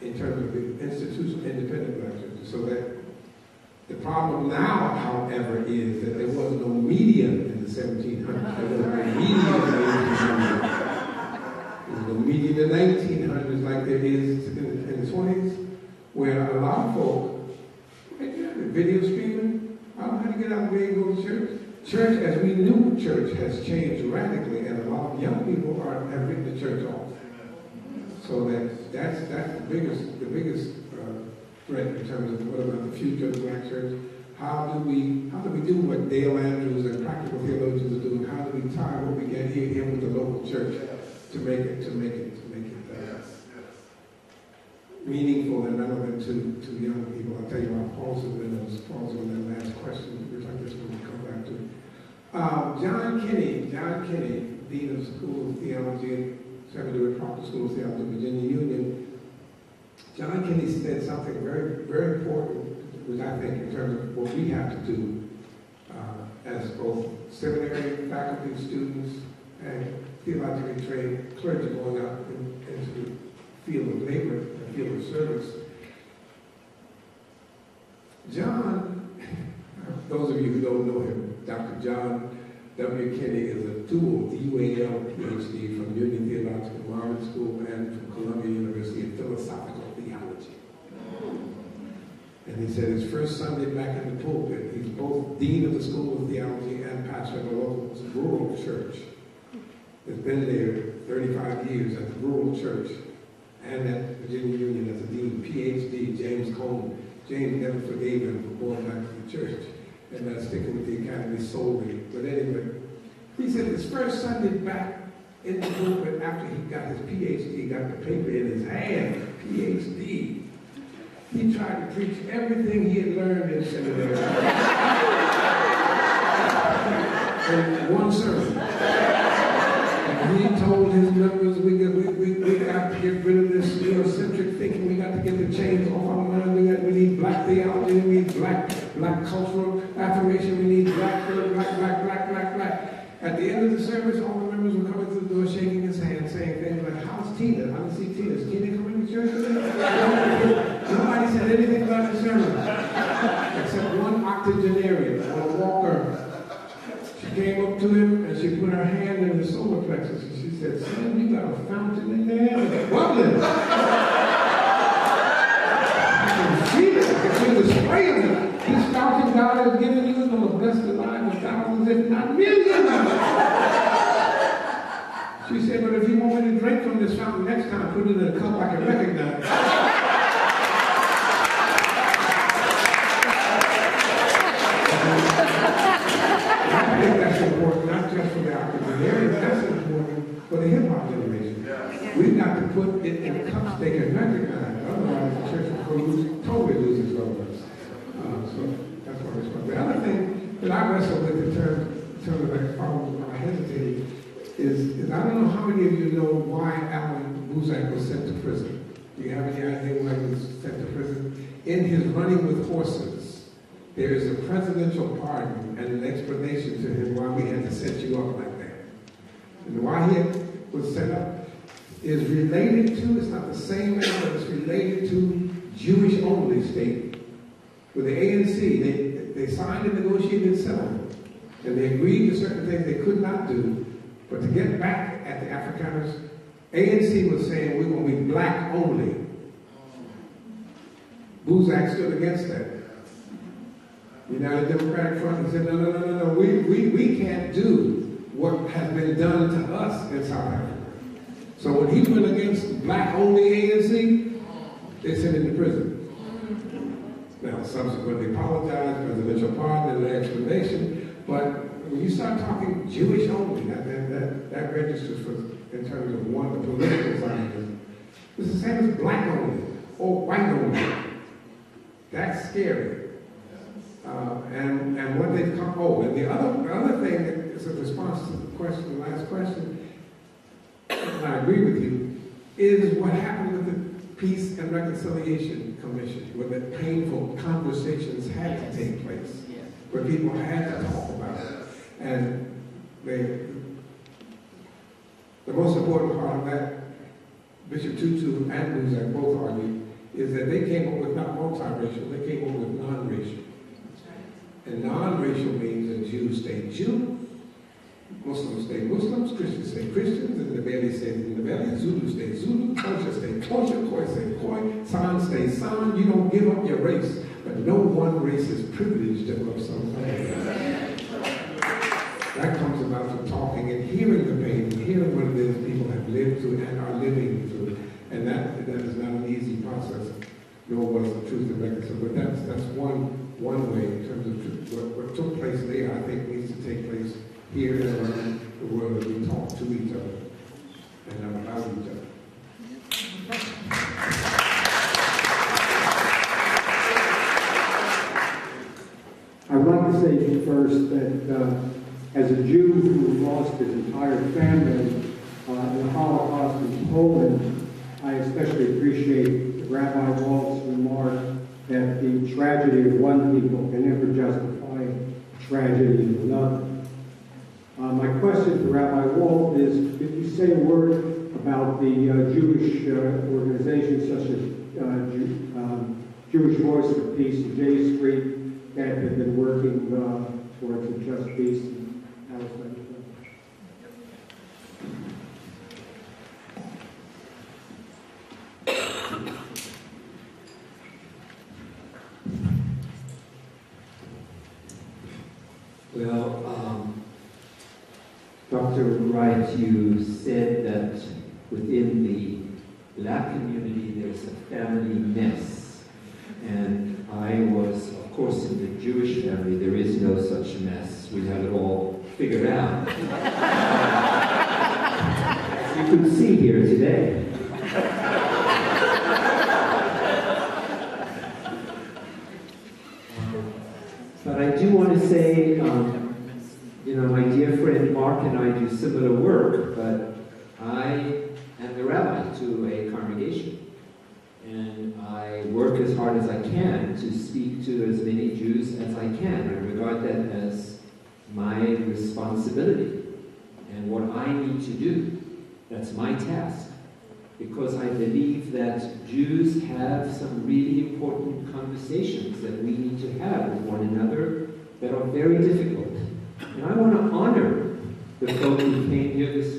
in terms of the institutional independent black churches. So that the problem now, however, is that there was no media in the 1700s. There was no media in the 1800s. There was no media in the 1900s like there is in the 20s, where a lot of folk, video streaming, I don't know how to get out of bed and go to church. Church, as we knew church, has changed radically, and a lot of young people have written the church off. So that's the biggest threat in terms of what about the future of the black church. How do we do what Dale Andrews and practical theologians are doing? How do we tie what we get here with the local church to make it meaningful and relevant to young people? I'll tell you about pausing in that last question, which I just want to come back to. John Kinney, Dean of School of Theology at Seminary Proctor School of Theology, Virginia Union. John Kinney said something very, very important, which I think in terms of what we have to do as both seminary faculty, students, and theologically trained clergy going out into the field of labor and field of service. John, those of you who don't know him, Dr. John W. Kinney is a dual DUAL PhD from Union Theological Marvin School and from Columbia University in Philosophical Theology. And he said his first Sunday back in the pulpit, he's both Dean of the School of Theology and pastor of a local rural church. Has been there 35 years at the rural church and at Virginia Union as a dean, PhD, James Coleman. James never forgave him for going back to the church and sticking with the academy solely. But anyway, he said his first Sunday back in the pulpit after he got his PhD, got the paper in his hand, PhD, he tried to preach everything he had learned in seminary in one sermon. And he told his members, we got to get rid of this Eurocentric thinking, we got to get the chains off our mind, we need black theology, we need black cultural affirmation, we need black. At the end of the service, all the members were coming through the door shaking his hand, saying things like, how's Tina? I didn't see Tina. Is Tina coming to church today? Nobody said anything about the sermon, except one octogenarian, or a walker. She came up to him and she put her hand in the solar plexus and she said, "Son, you got a fountain in there? It's bubbling." I can see it. She was spraying. This fountain God has given you is going to bless the lives of thousands, if not millions. She said, "But if you want me to drink from this fountain next time, put it in a cup I can recognize." I think that's important, not just for the octogenarians, that's important for the hip-hop generation. We've got to put it in cups they can recognize, otherwise the church will totally lose its relevance. So that's what it's about. The other thing that I wrestle with in terms of that problem, I hesitate, is I don't know how many of you know why Alan Buzak was sent to prison. Do you have any idea why he was sent to prison? In his running with horses, there is a presidential pardon and an explanation to him why we had to set you up like that. And why he was set up is related to, it's not the same man, but it's related to Jewish-only state. With the ANC, they signed a negotiated settlement, and they agreed to certain things they could not do. But to get back at the Afrikaners, ANC was saying we want to be black only. Buzak stood against that. United Democratic Front, he said, no, we can't do what has been done to us in South Africa. So when he went against black only ANC, they sent him to prison. Now, subsequently apologized, presidential pardon, and an explanation, but when you start talking Jewish only, that registers for, in terms of one, the political Zionism. It's the same as black only or white only. That's scary. And what they've come, and the other thing that is a response to the question, the last question, and I agree with you, is what happened with the Peace and Reconciliation Commission, where the painful conversations had to take place, where people had to talk about it. And the most important part of that, Bishop Tutu and Buzak both argued, is that they came up with not multiracial, they came up with non-racial. And non-racial means a Jew stay Jew, Muslims stay Muslims, Christians stay Christians, and the Ndebele stay Ndebele, Zulu stay Zulu, Xhosa stay Xhosa, Khoi stay Khoi, San stay San. You don't give up your race, but no one race is privileged above something. That comes about from talking and hearing the pain, and hearing what it is people have lived through and are living through. And that is not an easy process, nor was the truth and reconciliation. But that's one way in terms of what took place there, I think needs to take place here and around the world as we talk to each other and about each other. I would like to say first that as a Jew who lost his entire family in the Holocaust in Poland, I especially appreciate Rabbi Walt's remark that the tragedy of one people can never justify tragedy of another. My question to Rabbi Walt is, could you say a word about the Jewish organizations such as Jewish Voice for Peace and J Street that have been working towards a just peace in Palestine? Well, Dr. Wright, you said that within the Black community there's a family mess. And I was, of course, in the Jewish family, there is no such mess. We have it all figured out. As you can see here today. But I do want to say, my dear friend Mark and I do similar work, but I am the rabbi to a congregation. And I work as hard as I can to speak to as many Jews as I can. I regard that as my responsibility and what I need to do. That's my task. Because I believe that Jews have some really important conversations that we need to have with one another that are very difficult. And I want to honor the folk who came here this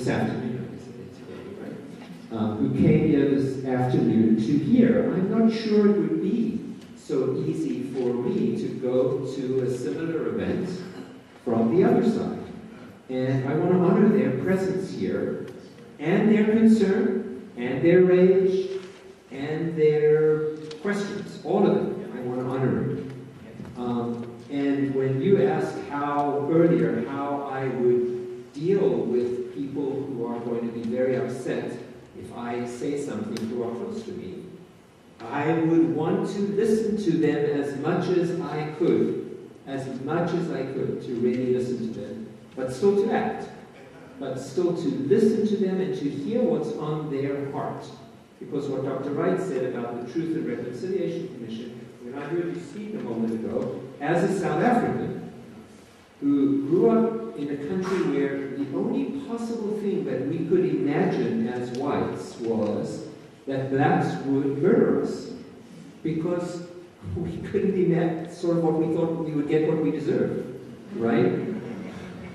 afternoon, I guess it is today, right? Who came here this afternoon to hear. I'm not sure it would be so easy for me to go to a similar event from the other side. And I want to honor their presence here, and their concern, and their rage, and their questions, all of them. I want to honor it. And when you asked earlier how I would deal with people who are going to be very upset if I say something who are close to me, I would want to listen to them as much as I could to really listen to them, but still to act, but still to listen to them and to hear what's on their heart. Because what Dr. Wright said about the Truth and Reconciliation Commission, when I heard you speak a moment ago, as a South African who grew up in a country where the only possible thing that we could imagine as whites was that blacks would murder us, because we couldn't imagine sort of what we thought we would get what we deserved, right?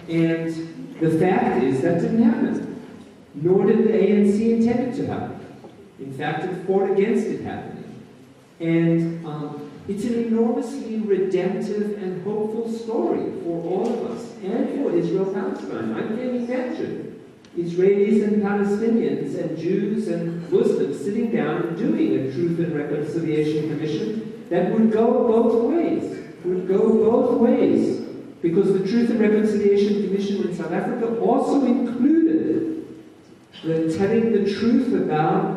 And the fact is that didn't happen, nor did the ANC intend it to happen. In fact, it fought against it happening. And it's an enormously redemptive and hopeful story for all of us, and for Israel-Palestine. I can't imagine Israelis and Palestinians and Jews and Muslims sitting down and doing a Truth and Reconciliation Commission that would go both ways. Because the Truth and Reconciliation Commission in South Africa also included telling the truth about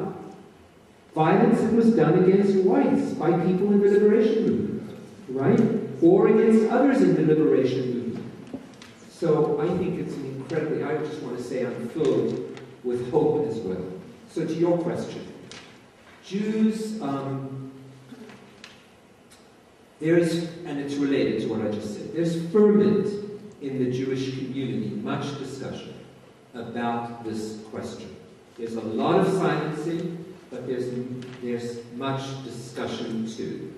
violence that was done against whites by people in the liberation movement, right? Or against others in the liberation movement. So I think it's an incredibly, I just want to say I'm filled with hope as well. So to your question, Jews, and it's related to what I just said, there's ferment in the Jewish community, much discussion about this question. There's a lot of silencing, but there's much discussion too.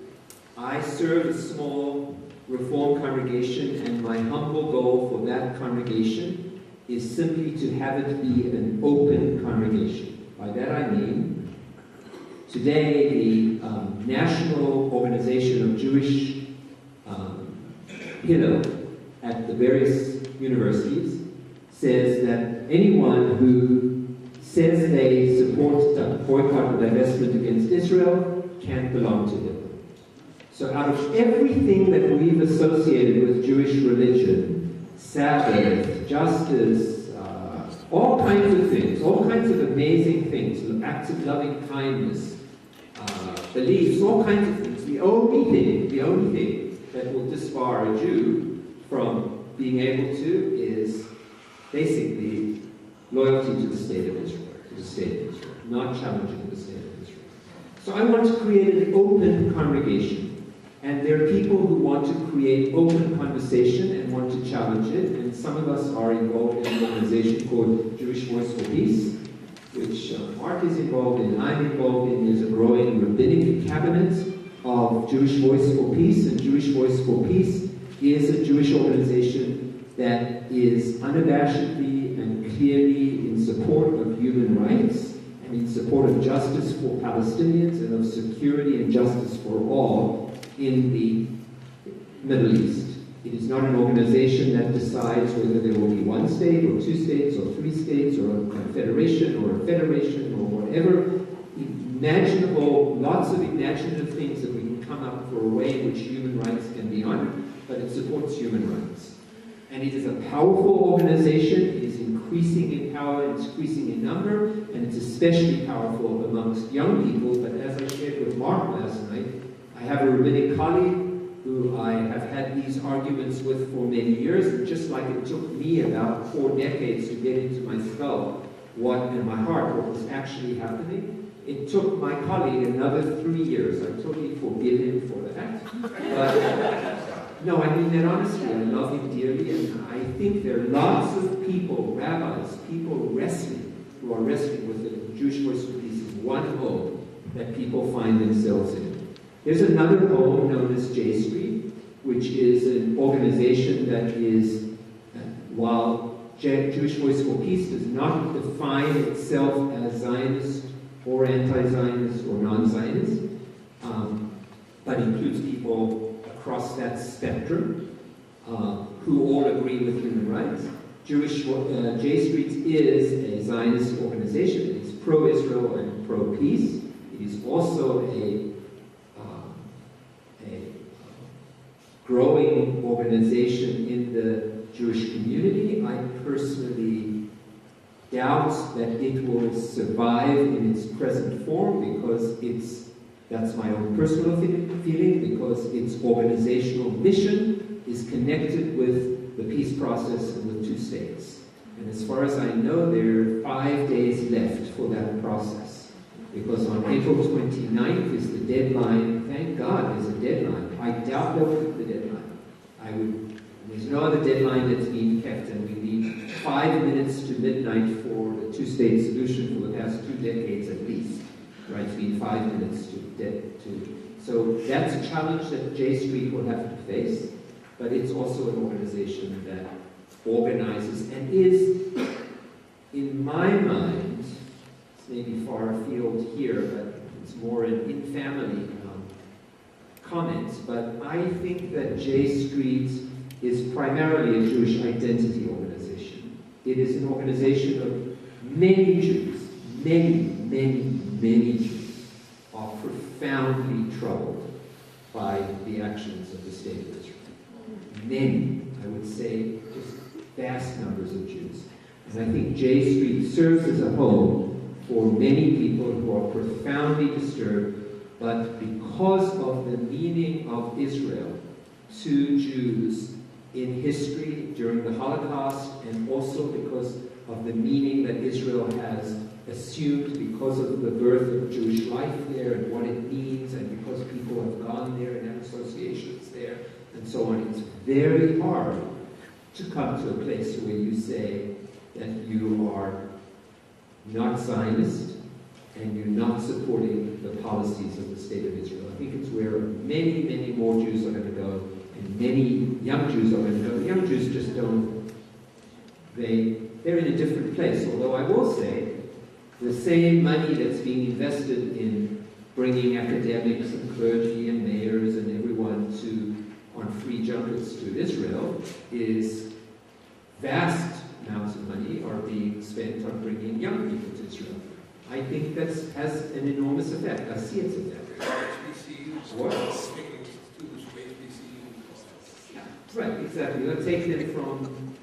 I serve a small Reformed congregation, and my humble goal for that congregation is simply to have it be an open congregation. By that I mean, today the National Organization of Jewish Hillel at the various universities says that anyone who says they support boycott or divestment against Israel can't belong to Hillel. So out of everything that we've associated with Jewish religion, Sabbath, justice, all kinds of things, all kinds of amazing things, acts of loving kindness, beliefs, all kinds of things, the only thing that will disbar a Jew from being able to is basically loyalty to the state of Israel, not challenging the state of Israel. So I want to create an open congregation. And there are people who want to create open conversation and want to challenge it. And some of us are involved in an organization called Jewish Voice for Peace, which Mark is involved in, I'm involved in. There's a growing rabbinic cabinet of Jewish Voice for Peace. And Jewish Voice for Peace is a Jewish organization that is unabashedly and clearly in support of human rights and in support of justice for Palestinians and of security and justice for all in the Middle East. It is not an organization that decides whether there will be one state or two states or three states or a confederation or a federation or whatever imaginable, lots of imaginative things that we can come up for a way in which human rights can be honored, but it supports human rights. And it is a powerful organization. It is increasing in power, it's increasing in number, and it's especially powerful amongst young people. But as I shared with Mark last night, I have a rabbinic colleague who I have had these arguments with for many years, and just like it took me about 4 decades to get into my skull, what in my heart, what was actually happening, it took my colleague another 3 years. I totally forgive him for that. But no, I mean that honestly. I love him dearly, and I think there are lots of people, rabbis, people who are wrestling with the Jewish Voice for Peace is one home that people find themselves in. There's another home known as J Street, which is an organization that is, while Jewish Voice for Peace does not define itself as Zionist or anti-Zionist or non-Zionist, but includes people across that spectrum who all agree with human rights. J Street is a Zionist organization. It is pro-Israel and pro-peace. It is also a growing organization in the Jewish community. I personally doubt that it will survive in its present form because that's my own personal feeling, because its organizational mission is connected with the peace process and with two states. And as far as I know, there are 5 days left for that process. Because on April 29th is the deadline. Thank God there's a deadline. I doubt they'll keep the deadline. There's no other deadline that's being kept, and we need 5 minutes to midnight for the two-state solution for the past 2 decades at least. Right, we need 5 minutes to. So that's a challenge that J Street will have to face, but it's also an organization that organizes and is, in my mind, it's maybe far afield here, but it's more an in-family comment, but I think that J Street is primarily a Jewish identity organization. It is an organization of many Jews, many Jews are profoundly troubled by the actions of the state of Israel. Many, I would say, just vast numbers of Jews. And I think J Street serves as a home for many people who are profoundly disturbed, but because of the meaning of Israel to Jews in history during the Holocaust, and also because of the meaning that Israel has assumed because of the birth of Jewish life there and what it means, and because people have gone there and have associations there, and so on. It's very hard to come to a place where you say that you are not Zionist and you're not supporting the policies of the state of Israel. I think it's where many more Jews are going to go, and many young Jews are going to go. The young Jews just don't, they're in a different place. Although I will say, the same money that's being invested in bringing academics and clergy and mayors and everyone on free junkets to Israel is vast amounts of money are being spent on bringing young people to Israel. I think that has an enormous effect. I see its effect. What? Yeah, right, exactly. Let's take them from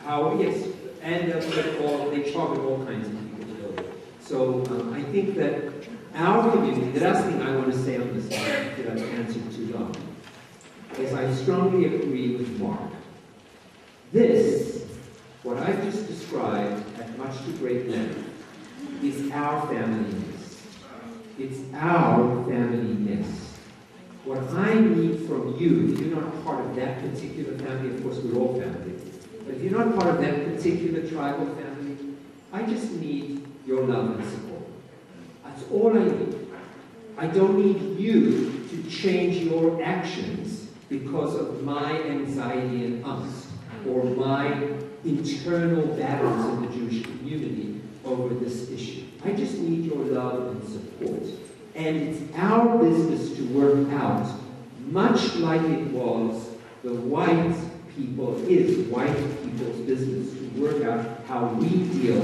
Howard, yes, and they target all kinds of people to go there. So I think that our community, the last thing I want to say on this slide, that I've answered too long, is I strongly agree with Mark. This, what I've just described at much too great length, is our family nest. It's our family nest. What I need from you, if you're not part of that particular family, of course we're all family, but if you're not part of that particular tribal family, I just need your love and support. That's all I need. I don't need you to change your actions because of my anxiety and angst, or my internal battles in the Jewish community over this issue. I just need your love and support. And it's our business to work out, much like it was the white people's business to work out how we deal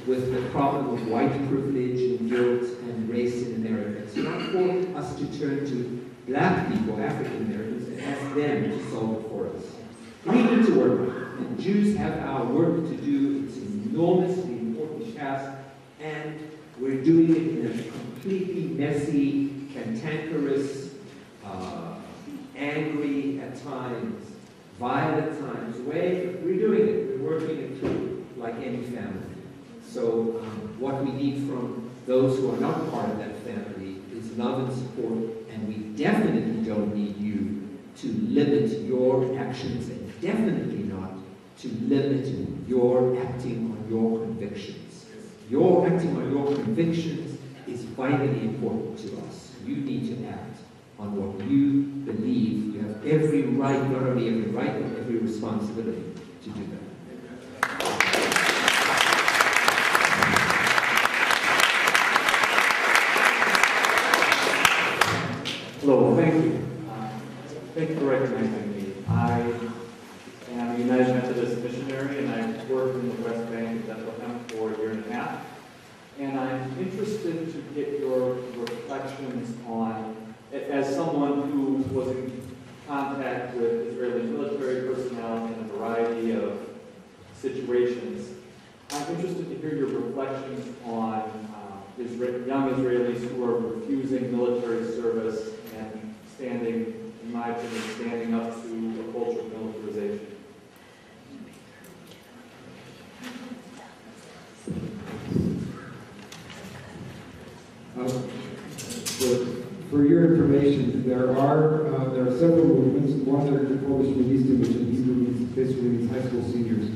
with the problem of white privilege and guilt and race in America. It's not for us to turn to black people, African Americans, and ask them to solve it for us. We need to work on it. And Jews have our work to do. It's an enormously important task, and we're doing it in a completely messy, cantankerous, angry at times, violent times way, but we're doing it. We're working it through like any family. So what we need from those who are not part of that family is love and support, and we definitely don't need you to limit your actions, and definitely not to limit your acting on your convictions. Your acting on your convictions is vitally important to us. You need to act on what you believe. You have every right, not only every right, but every responsibility to do that. Hello, thank you. Thank you for recognizing me. I am a United Methodist missionary, and I've worked in the West Bank and Bethlehem for a year and a half. And I'm interested to get your reflections on, as someone who was in contact with Israeli military personnel in a variety of situations, I'm interested to hear your reflections on young Israelis who are refusing military service and standing, in my opinion, standing up to a culture of militarization. For your information, there are several movements. One that are called the Shministim, which basically means high school seniors.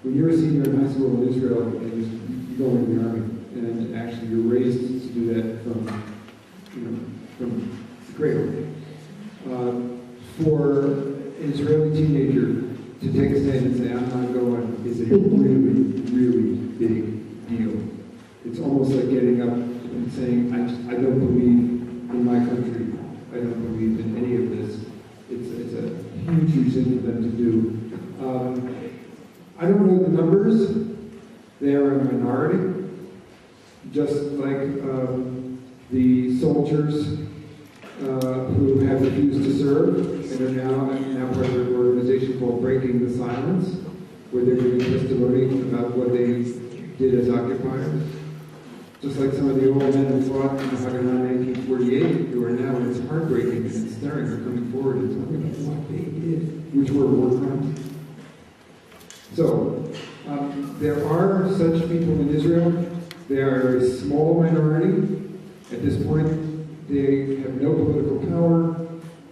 When you're a senior in high school in Israel, you go into the army, and actually you're raised to do that from the cradle. For an Israeli teenager to take a stand and say, "I'm not going," is a really, really big deal. It's almost like getting up and saying, I don't believe in my country. I don't believe in any of this. It's a huge thing for them to do. I don't know the numbers. They are a minority. Just like the soldiers who have refused to serve and are now part of an organization called Breaking the Silence, where they're giving testimony about what they did as occupiers. Just like some of the old men who fought in the Haganah in 1948, who are now, and it's heartbreaking and it's staring, they're coming forward and talking about what they did, which were war crimes. So, there are such people in Israel. They are a small minority. At this point, they have no political power,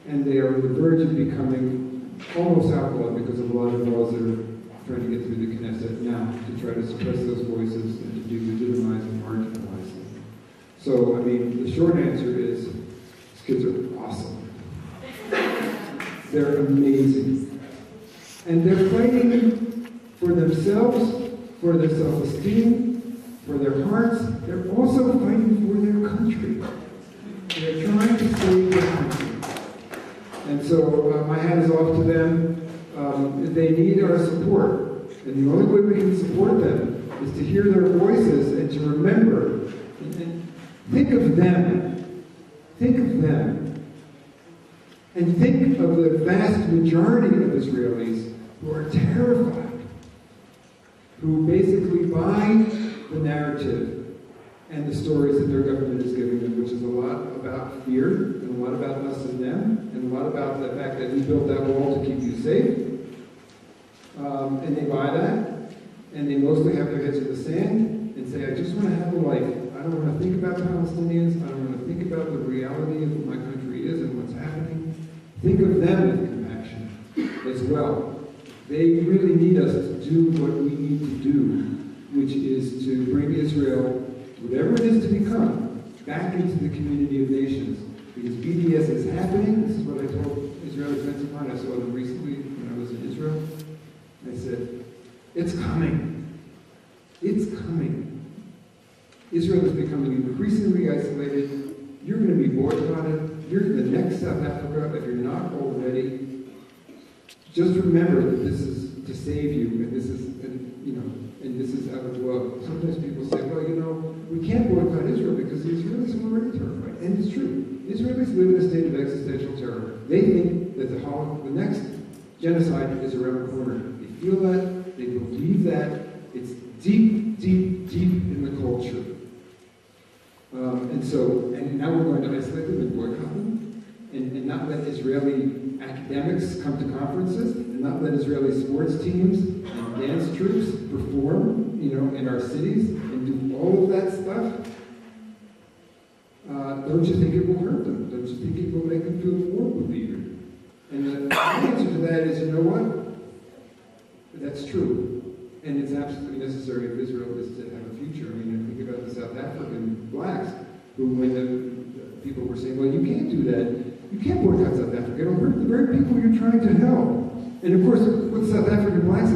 and they are on the verge of becoming almost outlawed because of a lot of laws that are trying to get through the Knesset now to try to suppress those voices and to delegitimize and marginalize them. So, I mean, the short answer is, these kids are awesome. They're amazing. And they're fighting for themselves, for their self-esteem, for their hearts. They're also fighting for their country. They're trying to save their country. And so my hat is off to them. They need our support. And the only way we can support them is to hear their voices and to remember. And think of them. Think of them. And think of the vast majority of Israelis who are terrified, who basically buy the narrative and the stories that their government is giving them, which is a lot about fear, and a lot about us and them, and a lot about the fact that we built that wall to keep you safe. And they buy that, and they mostly have their heads in the sand and say, I just want to have a life. I don't want to think about Palestinians. I don't want to think about the reality of what my country is and what's happening. Think of them with compassion as well. They really need us to do what we need to do, which is to bring Israel, whatever it is to become, back into the community of nations. Because BDS is happening. This is what I told Israeli friends of mine. I saw them recently when I was in Israel. I said, it's coming. It's coming. Israel is becoming increasingly isolated. You're going to be boycotted. You're the next South Africa if you're not already. Just remember that this is to save you, and this is, and this is out of love. Sometimes people say, well, we can't boycott Israel because the Israelis are already terrified. And it's true. Israelis live in a state of existential terror. They think that the next genocide is around the corner. They feel that. They believe that. It's deep, deep, deep in the culture. And now we're going to isolate them and boycott them, and not let Israeli academics come to conferences, and not let Israeli sports teams and dance troops perform, in our cities, and do all of that stuff. Don't you think it will hurt them? Don't you think it will make them feel more beleaguered? And the answer to that is, you know what? That's true. And it's absolutely necessary if Israel is to have a future. I mean, think about the South African blacks, who when the people were saying, well, you can't do that. You can't boycott South Africa. It'll hurt the very people you're trying to help. And of course, what South African blacks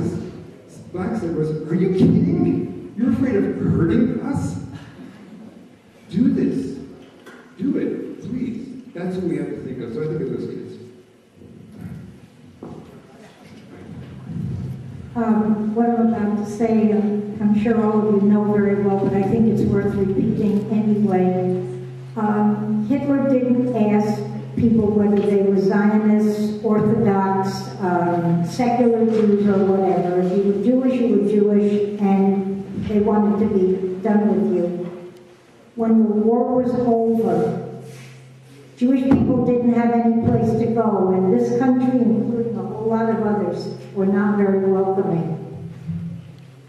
said was, are you kidding? You're afraid of hurting us? Do this. Do it, please. That's what we have to think of. So I think of those kids. What I'm about to say, I'm sure all of you know very well, but I think it's worth repeating anyway. Hitler didn't ask people whether they were Zionists, Orthodox, secular Jews, or whatever. If you were Jewish, you were Jewish, and they wanted to be done with you. When the war was over, Jewish people didn't have any place to go, and this country, including a whole lot of others, were not very welcoming.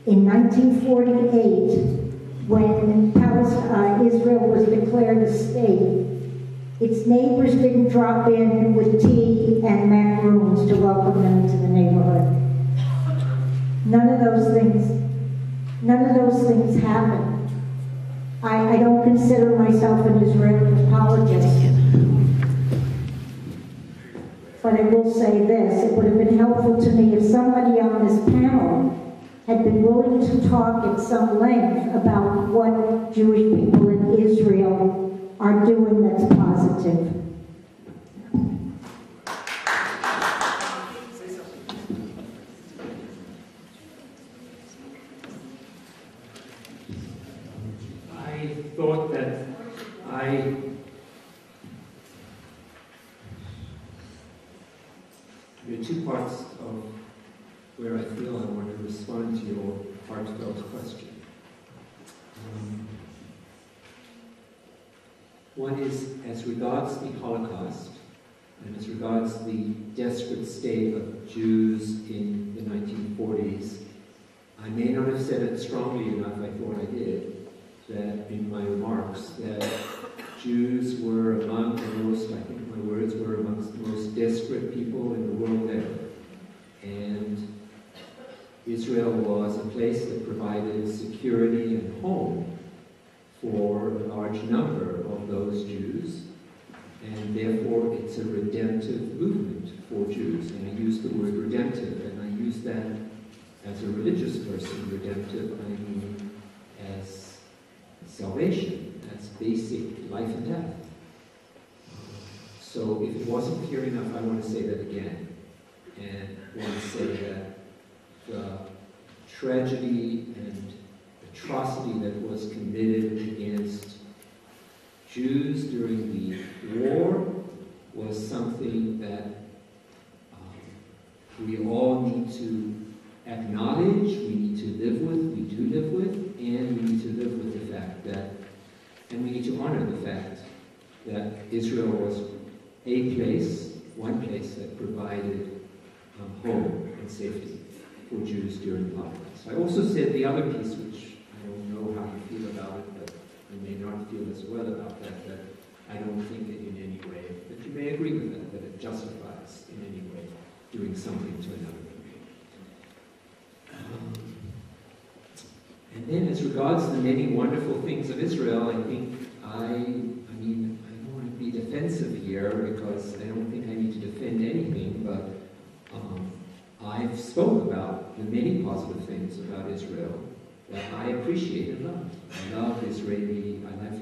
In 1948, when Israel was declared a state, its neighbors didn't drop in with tea and macaroons to welcome them into the neighborhood. None of those things happened. I don't consider myself an Israeli apologist. But I will say this, it would have been helpful to me if somebody on this panel had been willing to talk at some length about what Jewish people in Israel are doing that's positive. I thought that there are two parts of where I feel I want to respond to your heartfelt question. One is as regards the Holocaust and as regards the desperate state of Jews in the 1940s. I may not have said it strongly enough, I thought I did, that in my remarks, that Jews were among the most, I think my words were amongst the most desperate people in the world ever. And Israel was a place that provided security and home for a large number of those Jews, and therefore it's a redemptive movement for Jews. And I use the word redemptive, and I use that as a religious person. Redemptive, I mean as salvation, as basic life and death. So if it wasn't clear enough, I want to say that again. And I want to say that the tragedy and atrocity that was committed against Jews during the war was something that we all need to acknowledge, we need to live with, we do live with, and we need to live with the fact that, and we need to honor the fact that Israel was a place, one place that provided home and safety for Jews during the Holocaust. I also said the other piece, which I don't know how you feel about it, but you may not feel as well about that, that I don't think it in any way, that you may agree with that it justifies in any way doing something to another people. And then as regards the many wonderful things of Israel, I think I don't want to be defensive here because I don't think I need to defend anything, but I've spoke about the many positive things about Israel that I appreciate and love. I love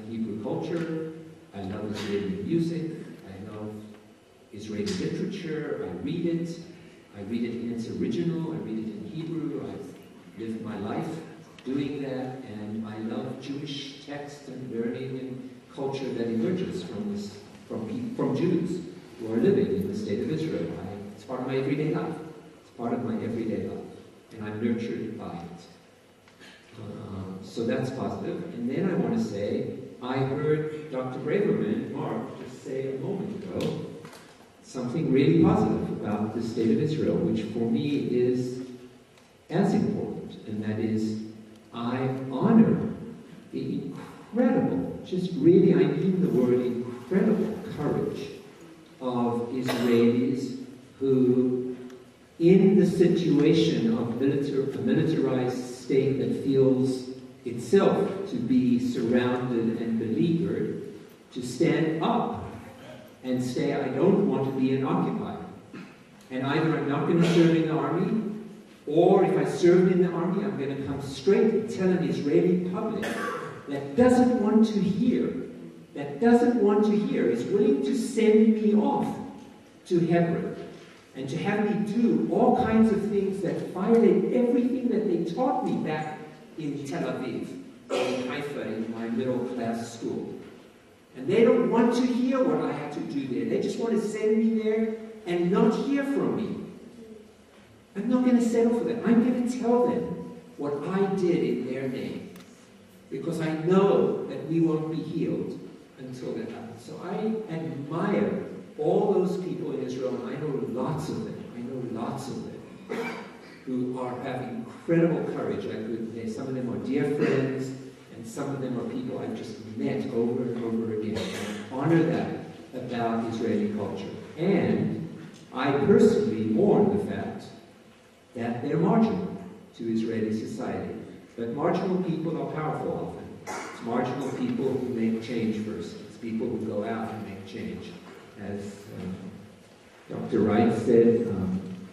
Hebrew culture, I love Israeli music, I love Israeli literature, I read it in its original, I read it in Hebrew, I've lived my life doing that, and I love Jewish text and learning and culture that emerges from Jews who are living in the state of Israel. It's part of my everyday life. It's part of my everyday life, and I'm nurtured by it. So that's positive. And then I want to say, I heard Dr. Braverman, Mark, just say a moment ago, something really positive about the state of Israel, which for me is as important, and that is, I honor the incredible, just really, I mean the word incredible courage of Israelis who, in the situation of a militarized state that feels itself to be surrounded and beleaguered, to stand up and say, I don't want to be an occupier. And either I'm not going to serve in the army, or if I served in the army, I'm going to come straight and tell an Israeli public that doesn't want to hear, is willing to send me off to Hebron and to have me do all kinds of things that violate everything that they taught me back in Tel Aviv, in Haifa, in my middle class school. And they don't want to hear what I had to do there. They just want to send me there and not hear from me. I'm not going to settle for that. I'm going to tell them what I did in their name, because I know that we won't be healed until that happens. So I admire all those people in Israel, and I know lots of them, who have incredible courage. Some of them are dear friends, and some of them are people I've just met over and over again. I honor that about Israeli culture. And I personally mourn the fact that they're marginal to Israeli society. But marginal people are powerful often. It's marginal people who make change first. It's people who go out and make change. As Dr. Wright said,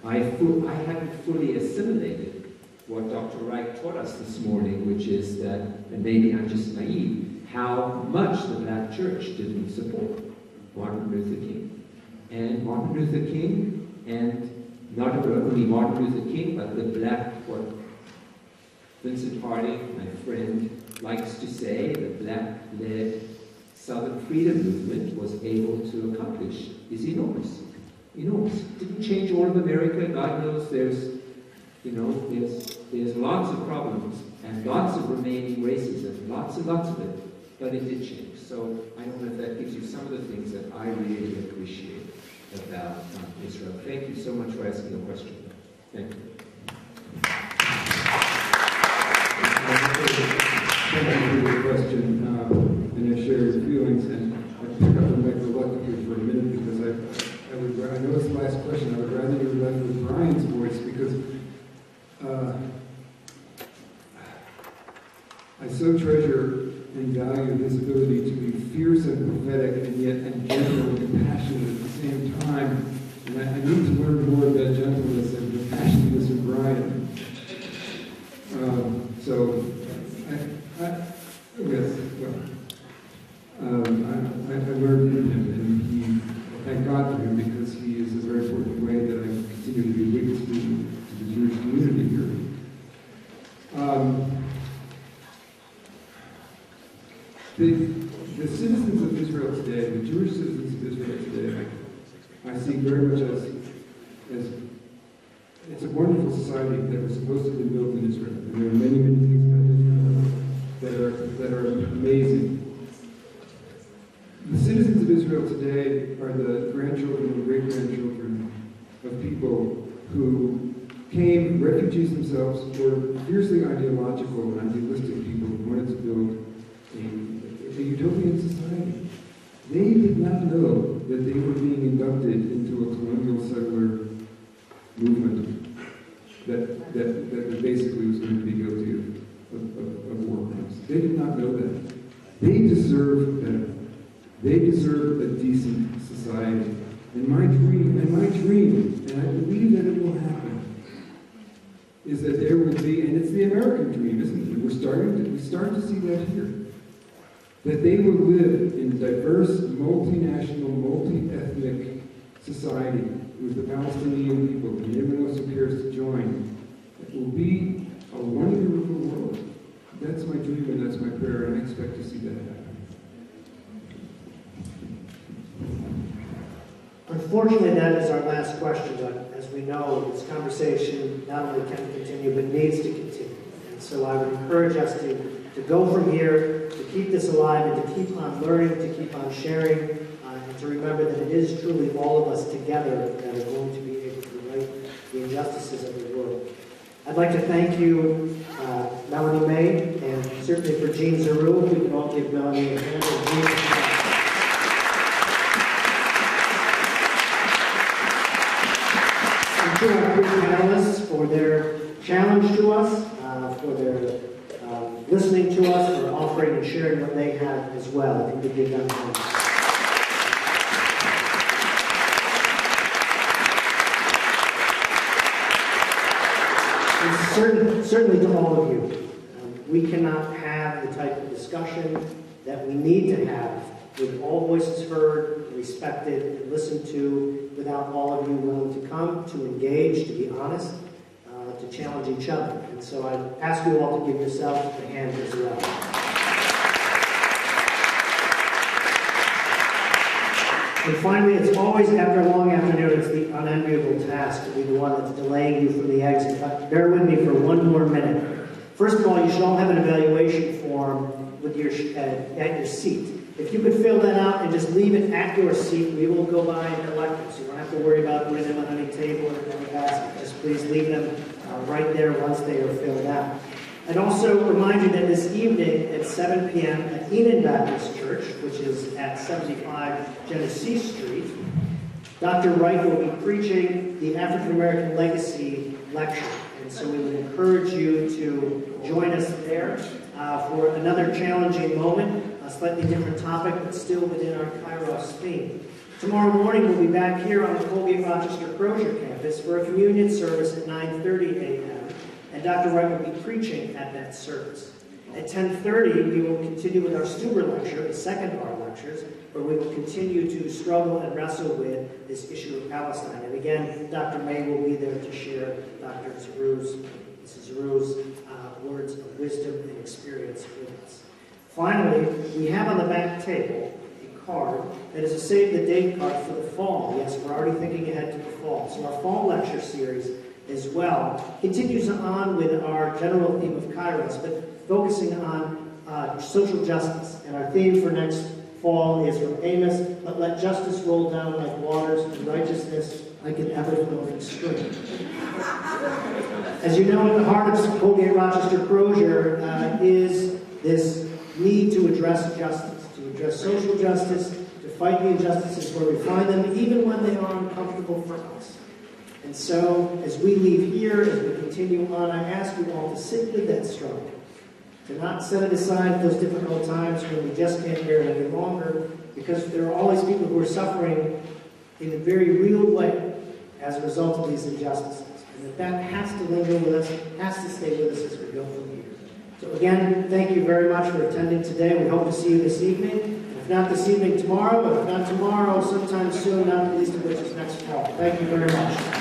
I haven't fully assimilated what Dr. Wright taught us this morning, which is that, and maybe I'm just naive, how much the black church didn't support Martin Luther King. And Martin Luther King, and not only Martin Luther King, but the black, what Vincent Harding, my friend, likes to say, the black-led Southern freedom movement was able to accomplish is enormous. Enormous. Didn't change all of America. God knows there's lots of problems and lots of remaining racism, lots and lots of it, but it did change. So I don't know if that gives you some of the things that I really appreciate about Israel. Thank you so much for asking the question. Thank you. Thank you for your question, and I share your feelings, and I pick up on that reluctantly for a minute because I know it's the last question. I would rather you left with Brian's voice because I so treasure and value his ability to be fierce and prophetic and yet gentle and compassionate at the same time. And I need to learn more of that gentleness and compassionateness in Brian. I learned from him, and thank God for him, because he is a very important way that I continue to be a witness to the Jewish community here. The citizens of Israel today, the Jewish citizens of Israel today, I see very much as it's a wonderful society that was supposed to be built in Israel. And there are many, many things about Israel that are amazing. The citizens of Israel today are the grandchildren and great-grandchildren of people who came, refugees themselves, were fiercely ideological and idealistic people who wanted to build a utopian society. They did not know that they were being inducted into a colonial settler movement that basically was going to be guilty of war crimes. They did not know that. They deserve better. They deserve a decent society. And my dream, and I believe that it will happen, is that there will be, and it's the American dream, isn't it? We start to see that here. That they will live in a diverse, multinational, multi-ethnic society with the Palestinian people and everyone else who cares to join. It will be a wonderful world. That's my dream and that's my prayer, and I expect to see that happen. Unfortunately, that is our last question, but as we know, this conversation not only can continue, but needs to continue. And so I would encourage us to go from here, to keep this alive, and to keep on learning, to keep on sharing, and to remember that it is truly all of us together that are going to be able to right the injustices of the world. I'd like to thank you, Melanie May, and certainly for Jean Zaru. We can all give Melanie a hand. To our three panelists for their challenge to us, for their listening to us, for offering and sharing what they have as well. I think we give them certainly to all of you. We cannot have the type of discussion that we need to have with all voices heard, respected, and listened to without all of you willing to come, to engage, to be honest, to challenge each other. And so I ask you all to give yourselves a hand as well. And finally, it's always after a long afternoon, it's the unenviable task to be the one that's delaying you from the exit. But bear with me for one more minute. First of all, you should all have an evaluation form with your at your seat. If you could fill that out and just leave it at your seat, we will go by and collect them. So you don't have to worry about putting them on any table or any basket. Just please leave them right there once they are filled out. I'd also remind you that this evening at 7 p.m. at Eden Baptist Church, which is at 75 Genesee Street, Dr. Wright will be preaching the African American Legacy lecture. And so we would encourage you to join us there for another challenging moment, a slightly different topic, but still within our Kairos theme. Tomorrow morning, we'll be back here on the Colgate-Rochester-Crozier campus for a communion service at 9:30 a.m., and Dr. Wright will be preaching at that service. At 10:30, we will continue with our Stuber lecture, the second of our lectures, where we will continue to struggle and wrestle with this issue of Palestine. And again, Dr. May will be there to share Dr. Mrs. Zeroux's words of wisdom and experience with us. Finally, we have on the back table a card that is a save the date card for the fall. Yes, we're already thinking ahead to the fall. So our fall lecture series as well continues on with our general theme of Kairos, but focusing on social justice. And our theme for next fall is from Amos, but let justice roll down like waters and righteousness like an ever-flowing stream. As you know, at the heart of Colgate-Rochester-Crozier is this need to address justice, to address social justice, to fight the injustices where we find them, even when they are uncomfortable for us. And so, as we leave here, as we continue on, I ask you all to sit with that struggle, to not set it aside at those difficult times when we just can't bear it any longer, because there are always people who are suffering in a very real way as a result of these injustices. And that has to linger with us, has to stay with us as we go from here. So again, thank you very much for attending today. We hope to see you this evening. If not this evening, tomorrow, but if not tomorrow, sometime soon, not the least of which is next fall. Thank you very much.